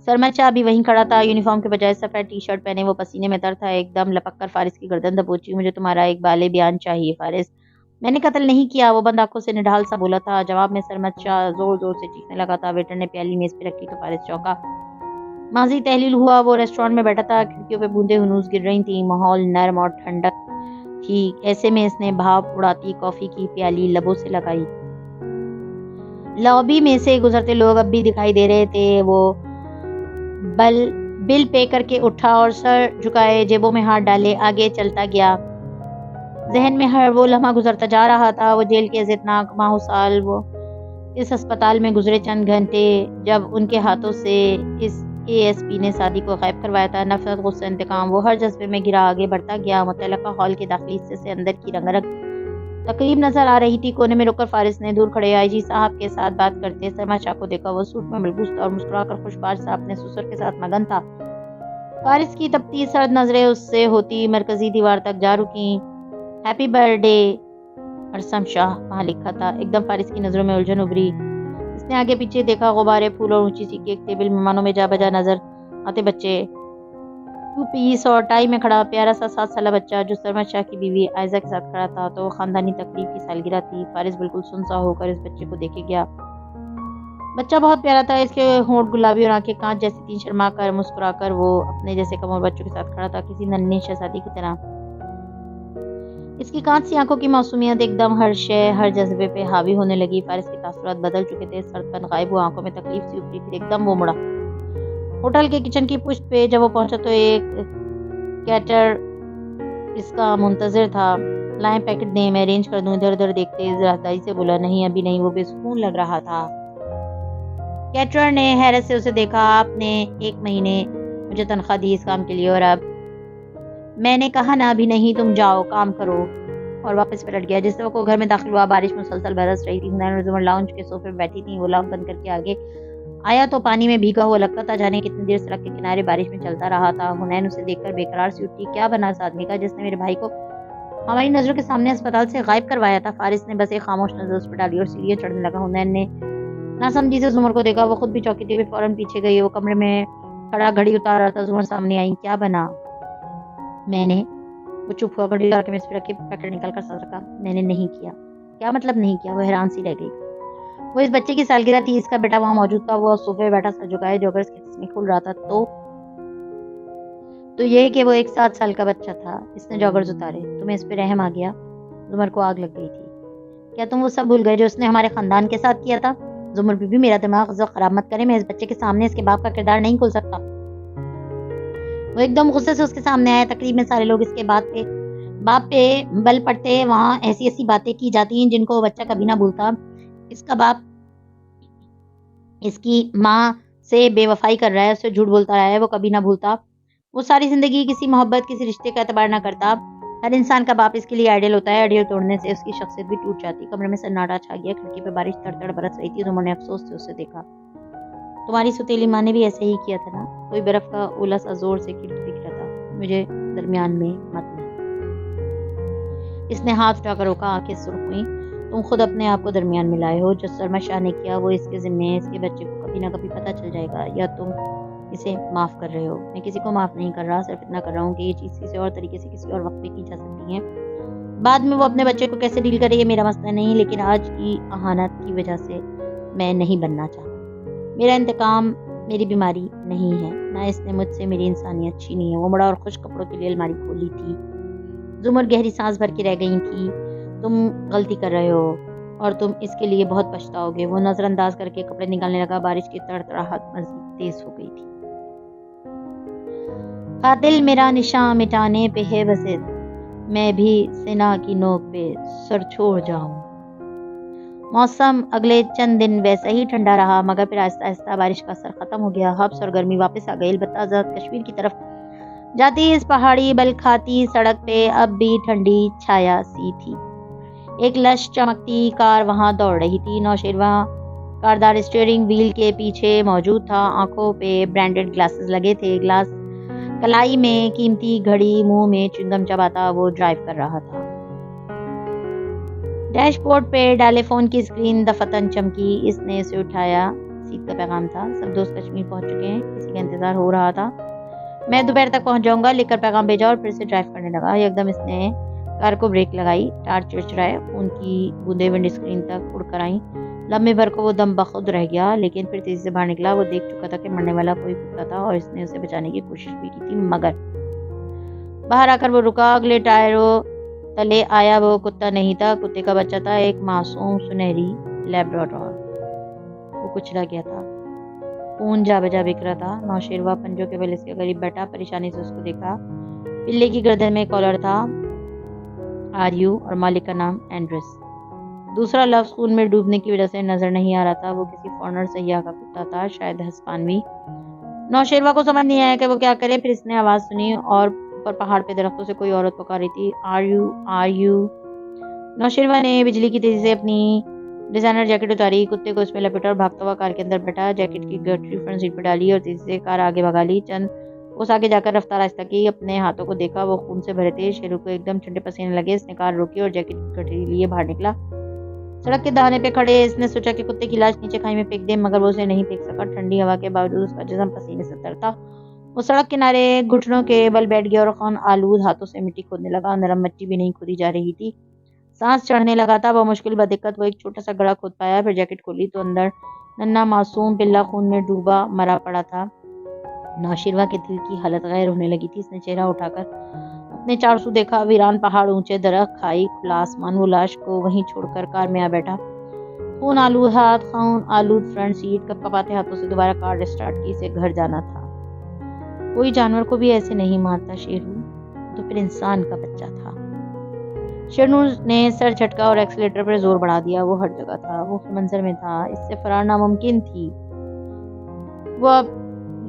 A: سرمد شاہ بھی وہیں کھڑا تھا. یونیفارم کے بجائے سفید ٹی شرٹ پہنے وہ پسینے میں تر تھا. ایک دم لپک کر فارس کی گردن دبوچی. مجھے تمہارا ایک بالے بیان چاہیے فارس. میں نے قتل نہیں کیا. وہ بند آنکھوں سے نڈھال سا بولا تھا. جواب میں سرمد شاہ زور زور سے چیخنے لگا تھا. ویٹر نے پیالی میز پہ رکھی تو فارس چونکا. ماضی تحلیل ہوا. وہ ریسٹورانٹ میں بیٹھا تھا. کھڑکیوں پہ بوندیں ہنوز گر رہی تھیں. ماحول نرم اور ٹھنڈک تھی. ایسے میں اس نے بھاپ اڑاتی کافی کی پیالی لبوں سے لگائی. لابی میں سے گزرتے لوگ اب بھی دکھائی دے رہے تھے. وہ بل پے کر کے اٹھا اور سر جھکائے جیبوں میں ہاتھ ڈالے آگے چلتا گیا. ذہن میں ہر وہ لمحہ گزرتا جا رہا تھا. وہ جیل کے اذیتناک ماہ و سال. وہ اس ہسپتال میں گزرے چند گھنٹے جب ان کے ہاتھوں سے اس اے ایس پی نے شادی کو غائب کروایا تھا. نفرت غصہ انتقام وہ ہر جذبے میں گرا آگے بڑھتا گیا. متعلقہ ہال کے داخلی حصے سے اندر کی رنگ تقریب نظر آ رہی تھی. کونے میں رک کر فارس نے دور کھڑے آئی جی صاحب کے ساتھ بات کرتے سرمد شاہ کو دیکھا. وہ سوٹ میں ملبوس تھا اور مسکرا کر خوش باش سا اپنے سسر کے ساتھ مگن تھا. فارس کی تپتی سرد نظریں اس سے ہوتی مرکزی دیوار تک جا رکیں. ہیپی برتھ ڈے ارسم شاہ وہاں لکھا تھا. ایک دم فارس کی نظروں میں الجھن ابھری. اس نے آگے پیچھے دیکھا. غبارے پھول اور اونچی سی کیک ٹیبل مہمانوں میں جا بجا نظر آتے. بچے ٹو پیس اور ٹائی میں کھڑا پیارا سا 7 سالہ بچہ جو سرمد شاہ کی بیوی عائزہ کے ساتھ کھڑا تھا. تو خاندانی تقریب کی سالگرہ تھی. فارس بالکل سنسا ہو کر اس بچے کو دیکھے گیا. بچہ بہت پیارا تھا. اس کے ہونٹ گلابی اور آنکھیں کانچ جیسی تھیں. شرما کر مسکرا کر وہ اپنے جیسے کم عمر بچوں کے ساتھ کھڑا تھا کسی ننھی شہزادی کی طرح. اس کی کانچ سی آنکھوں کی معصومیت ایک دم ہر شے ہر جذبے پہ حاوی ہونے لگی. فارس کے تاثرات بدل چکے تھے. سرد پن غائب ہوا. آنکھوں میں تکلیف سی ابھری. پھر ایک دم وہ مڑا. ہوٹل کے کچن کی پشت پہ جب وہ پہنچا تو ایک کیٹر اس کا منتظر تھا. لائیں پیکٹ دیں، میں ارینج کر دوں. ادھر ادھر دیکھتے ذرا سے بولا نہیں ابھی نہیں. وہ بے سکون لگ رہا تھا. کیٹرر نے حیرت سے اسے دیکھا. آپ نے 1 مہینے مجھے تنخواہ دی اس کام کے لیے اور اب؟ میں نے کہا نا ابھی نہیں، تم جاؤ کام کرو. اور واپس پلٹ گیا. جس وقت وہ گھر میں داخل ہوا بارش مسلسل برس رہی تھی. حنین اور زمر لاؤنج کے صوفے پہ بیٹھی تھیں. وہ لاک بند کر کے آگے آیا تو پانی میں بھیگا ہوا لگتا تھا. جانے کتنی دیر سڑک کے کنارے بارش میں چلتا رہا تھا. حنین اسے دیکھ کر بے قرار سی اٹھی. کیا بنا اس آدمی کا جس نے میرے بھائی کو ہماری نظروں کے سامنے اسپتال سے غائب کروایا تھا؟ فارس نے بس ایک خاموش نظر اس پر ڈالی اور سیڑھیاں چڑھنے لگا. حنین نے ناسمجھی سے زمر کو دیکھا. وہ خود بھی چوکیدی ہوئی فوراً پیچھے گئی. وہ کمرے میں کھڑا گھڑی اتار رہا تھا. زمر سامنے آئی. کیا بنا؟ میں نے. وہ چپ ہوا. گھڑی اتار کے میز پہ رکھ کے پیکٹ نکال کر ساتھ رکھا. میں نے نہیں کیا. کیا مطلب نہیں کیا؟ وہ حیران سی رہ گئی. وہ اس بچے کی سالگرہ تھی. اس کا بیٹا وہاں موجود تھا. وہ صوفے پہ بیٹھا سر جھکائے جوگرز کے قسمیں کھول رہا تھا. تو یہ کہ وہ ایک 7 سال کا بچہ تھا. اس نے جوگرز اتارے. تمہیں اس پہ رحم آ گیا؟ زمر کو آگ لگ گئی تھی. کیا تم وہ سب بھول گئے جو اس نے ہمارے خاندان کے ساتھ کیا تھا؟ زمر بی بی میرا دماغ خراب مت کرے. میں اس بچے کے سامنے اس کے باپ کا کردار نہیں کھول سکتا. وہ ایک دم غصے سے اس کے سامنے آیا. تقریب میں سارے لوگ اس کے باپ پہ بل پڑتے. وہاں ایسی ایسی باتیں کی جاتی ہیں جن کو وہ بچہ کبھی نہ بھولتا. اس کا باپ اس کی ماں سے بے وفائی کر رہا ہے. اسے جھوٹ بولتا رہا ہے. وہ کبھی نہ بھولتا. وہ ساری زندگی کسی محبت کسی رشتے کا اعتبار نہ کرتا. ہر انسان کا باپ اس کے لیے آئیڈیل ہوتا ہے. آئیڈیل توڑنے سے اس کی شخصیت بھی ٹوٹ جاتی. کمرے میں سناٹا چھا گیا. کھڑکی پہ بارش تڑ تڑ برس رہی تھی. زمر نے افسوس سے اسے دیکھا. تمہاری ستیلی ماں نے بھی ایسے ہی کیا تھا نا؟ کوئی برف کا اولا سا زور سے کھڑکی پہ رہا. مجھے درمیان میں مت لا. اس نے ہاتھ اٹھا کر روکا. آنکھیں سرخ ہوئیں. تم خود اپنے آپ کو درمیان میں لائے ہو. جو سرما شاہ نے کیا وہ اس کے ذمے ہے. اس کے بچے کو کبھی نہ کبھی پتہ چل جائے گا. یا تم اسے معاف کر رہے ہو؟ میں کسی کو معاف نہیں کر رہا. صرف اتنا کر رہا ہوں کہ یہ چیز کسی اور طریقے سے کسی اور وقت پہ کی جا سکتی ہے. بعد میں وہ اپنے بچے کو کیسے ڈیل کرے یہ میرا مسئلہ نہیں. لیکن آج کی اہانت کی وجہ سے میں نہیں بننا چاہتا. میرا انتقام میری بیماری نہیں ہے. نہ اس نے مجھ سے میری انسانیت چھینی ہے. وہ مڑا اور خوش کپڑوں کے لیے الماری کھولی تھی. زمر گہری سانس بھر کے رہ گئی تھی. تم غلطی کر رہے ہو اور تم اس کے لیے بہت پچھتاؤ گے. وہ نظر انداز کر کے کپڑے نکالنے لگا. بارش کی تڑتڑاہٹ مزید تیز ہو گئی تھی. قاتل میرا نشاں مٹانے پہ ہے بضد. میں بھی سنا کی نوک پہ سر چھوڑ جاؤں. موسم اگلے چند دن ویسا ہی ٹھنڈا رہا مگر پھر آہستہ آہستہ بارش کا اثر ختم ہو گیا. ہبس اور گرمی واپس آ گئی. البتہ آزاد کشمیر کی طرف جاتی اس پہاڑی بل کھاتی سڑک پہ اب بھی ٹھنڈی چھایا سی تھی. ایک لش چمکتی کار وہاں دوڑ رہی تھی. نوشیروان کاردار اسٹیئرنگ وہیل کے پیچھے موجود تھا. آنکھوں پہ برانڈڈ گلاسز لگے تھے. گلاس کلائی میں قیمتی گھڑی منہ میں چنگم چباتا وہ ڈرائیو کر رہا تھا. ڈیش بورڈ پہ ڈالے فون کی اسکرین دفتن چمکی. اس نے اسے اٹھایا. سیٹ کا پیغام تھا. سب دوست کشمیر پہنچ چکے ہیں. کسی کا انتظار ہو رہا تھا. میں دوپہر تک پہنچ جاؤں گا لکھ کر پیغام بھیجا اور پھر سے ڈرائیو کرنے لگا. یکدم اس نے کار کو بریک لگائی. ٹار چڑچڑائے. خون کی بوندیں ونڈ اسکرین تک اڑ کر آئیں. لمحے بھر کو وہ دم بخود رہ گیا لیکن پھر تیزی سے باہر نکلا. وہ دیکھ چکا تھا کہ مرنے والا کوئی کتا تھا اور اس نے اسے بچانے کی کوشش بھی کی تھی مگر باہر آ کر وہ رکا. اگلے ٹائروں تلے آیا. وہ کتا نہیں تھا. کتے کا بچہ تھا. ایک معصوم سنہری لیبراڈور. وہ کچلا گیا تھا. خون جا بجا بکھ رہا تھا. نوشیروان پنجوں کے بل اس کے قریب بیٹھا. پریشانی سے اس کو دیکھا. پلے کی گردن میں کالر تھا. آر یو اور مالک کا نام اینڈریس. دوسرا لفظ خون میں ڈوبنے کی وجہ سے نظر نہیں آ رہا تھا. وہ کسی فارنر سیاح کا کتا تھا شاید ہسپانوی. نوشیروان کو سمجھ نہیں آیا کہ وہ کیا کرے. پھر اس نے آواز سنی اور اوپر پہاڑ پہ درختوں سے کوئی عورت پکار رہی تھی. Are you. نوشیروان نے بجلی کی تیزی سے اپنی ڈیزائنر جیکٹ اتاری. کتے کو اس میں لپیٹا اور بھاگتا ہوا کار کے اندر بیٹھا. جیکٹ کی گٹری فرنٹ سیٹ پہ ڈالی اور تیزی سے کار آگے بھگا لی. چند اس آگے جا کر رفتار آہستہ کی. اپنے ہاتھوں کو دیکھا. وہ خون سے بھرے تھے. شیرو کو ایک دم ٹھنڈے پسینے لگے. اس نے کار روکی اور جیکٹ کی گٹری لیے باہر نکلا. سڑک کے دہانے پہ کھڑے اس نے سوچا کہ کتے کی لاش نیچے کھائی میں پھینک دے مگر وہ اسے نہیں پھینک سکا. ٹھنڈی ہوا کے باوجود اس کا جسم پسینے سے تر تھا. وہ سڑک کنارے گھٹنوں کے بل بیٹھ گیا اور خون آلود ہاتھوں سے مٹی کھودنے لگا. نرم مٹی بھی نہیں کھودی جا رہی تھی. سانس چڑھنے لگا تھا. وہ مشکل بدقت وہ ایک چھوٹا سا گڑھا کھود پایا. پھر جیکٹ کھولی تو اندر ننھا معصوم پلہ خون میں ڈوبا مرا پڑا تھا. نوشیروان کے دل کی حالت غیر ہونے لگی تھی. اس نے چہرہ اٹھا کر اپنے چار سو دیکھا. ویران پہاڑ، اونچے درخت، کھائی، کھلا آسمان. وہ لاش کو وہیں چھوڑ کر کار میں آ بیٹھا. خون آلود ہاتھ، خون آلود فرنٹ سیٹ. کپ کپاتے ہاتھوں سے دوبارہ کار اسٹارٹ کی. اسے گھر جانا تھا. کوئی جانور کو بھی ایسے نہیں مارتا شیرو، تو پھر انسان کا بچہ تھا۔ شیرنور نے سر جھٹکا اور ایکسیلیٹر پر زور بڑھا دیا۔ وہ ہر جگہ تھا، وہ منظر میں تھا، اس سے فرار ناممکن تھی۔ وہ اب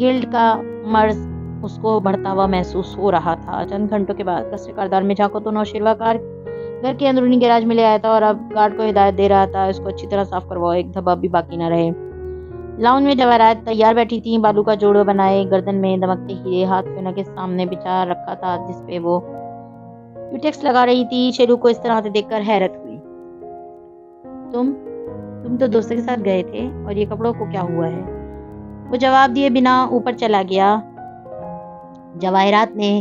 A: گلڈ کا مرض اس کو بڑھتا ہوا محسوس ہو رہا تھا۔ چند گھنٹوں کے بعد کسر کاردار میں جھانکو تو نوشیروہ کار گھر کے اندرونی گیراج میں لے آیا تھا اور اب گارڈ کو ہدایت دے رہا تھا، اس کو اچھی طرح صاف کرواؤ، ایک دھبا بھی باقی نہ رہے۔ لاؤنج میں جواہرات تیار بیٹھی تھیں، بالو کا جوڑ بنائے، گردن میں دمکتے ہیرے، ہاتھ فیونا کے سامنے بچھا رکھا تھا جس پہ وہ کیوٹیکس لگا رہی تھی۔ شیرو کو اس طرح سے دیکھ کر حیرت ہوئی۔ تم تو دوستوں کے ساتھ گئے تھے، اور یہ کپڑوں کو کیا ہوا ہے؟ وہ جواب دیے بنا اوپر چلا گیا۔ جواہرات نے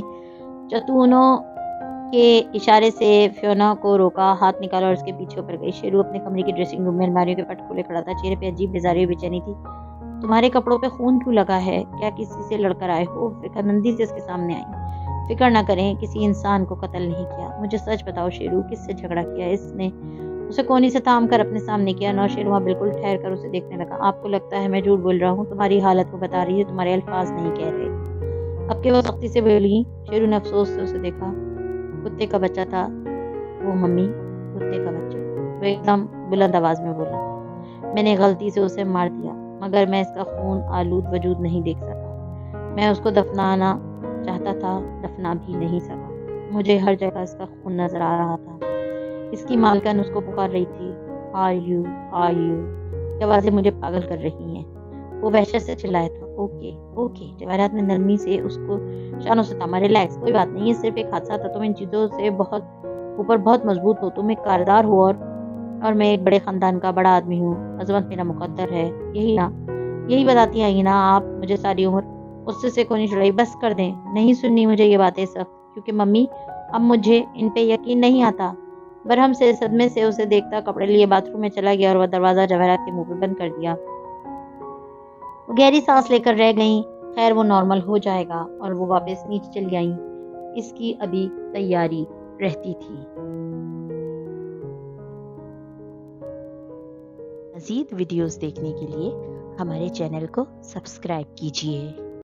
A: چتونوں کے اشارے سے فیونا کو روکا، ہاتھ نکالا اور اس کے پیچھے اوپر گئی۔ شیرو اپنے کمرے کی ڈریسنگ روم میں الماریوں کے پٹ کھولے کھڑا تھا، چہرے پہ عجیب بیزاری اور بے چینی تھی۔ تمہارے کپڑوں پہ خون کیوں لگا ہے؟ کیا کسی سے لڑ کر آئے ہو؟ فکرمندی سے اس کے سامنے آئی۔ فکر نہ کریں، کسی انسان کو قتل نہیں کیا۔ مجھے سچ بتاؤ شیرو، کس سے جھگڑا کیا؟ اس نے اسے کونی سے تھام کر اپنے سامنے کیا۔ نوشیروہ بالکل ٹھہر کر اسے دیکھنے لگا۔ آپ کو لگتا ہے میں جھوٹ بول رہا ہوں؟ تمہاری حالت وہ بتا رہی ہے، تمہارے الفاظ نہیں کہہ رہے۔ اب کہ وہ سختی سے بولی، شیرو نے افسوس سے اسے دیکھا۔ کتے کا بچہ تھا وہ ممی، کتے کا بچہ۔ وہ ایک دم بلند آواز میں بولا۔ میں نے غلطی سے اسے مار دیا، مگر میں اس کا خون آلود وجود نہیں دیکھ سکا۔ میں اس کو دفنانا چاہتا تھا، دفنا بھی نہیں سکا۔ مجھے ہر جگہ اس کا خون نظر آ رہا تھا۔ اس کی مالکن اس کو پکار رہی تھی، آر یو یہ آوازیں مجھے پاگل کر رہی ہیں۔ وہ وحشت سے چلایا تھا۔ اوکے اوکے، جواہرات نے نرمی سے اس کو شانوں سے تھاما۔ ریلیکس، کوئی بات نہیں، یہ صرف ایک حادثہ تھا۔ تم ان چیزوں سے بہت اوپر بہت مضبوط ہو، تم ایک کاردار ہو اور میں ایک بڑے خاندان کا بڑا آدمی ہوں۔ عظمت میرا مقدر ہے، یہی بتاتی آئی نا آپ مجھے ساری عمر؟ غصے سے کونی چڑھائی، بس کر دیں، نہیں سننی مجھے یہ باتیں سخت، کیونکہ ممی اب مجھے ان پہ یقین نہیں آتا۔ برہم سے صدمے سے اسے دیکھتا کپڑے لیے باتھ روم میں چلا گیا اور وہ دروازہ جواہرات کے منہ پہ بند کر دیا۔ وہ گہری سانس لے کر رہ گئیں۔ خیر وہ نارمل ہو جائے گا، اور وہ واپس نیچے چلی آئیں۔ اس کی ابھی تیاری رہتی تھی۔ مزید ویڈیوز دیکھنے کے لیے ہمارے چینل کو سبسکرائب کیجیے۔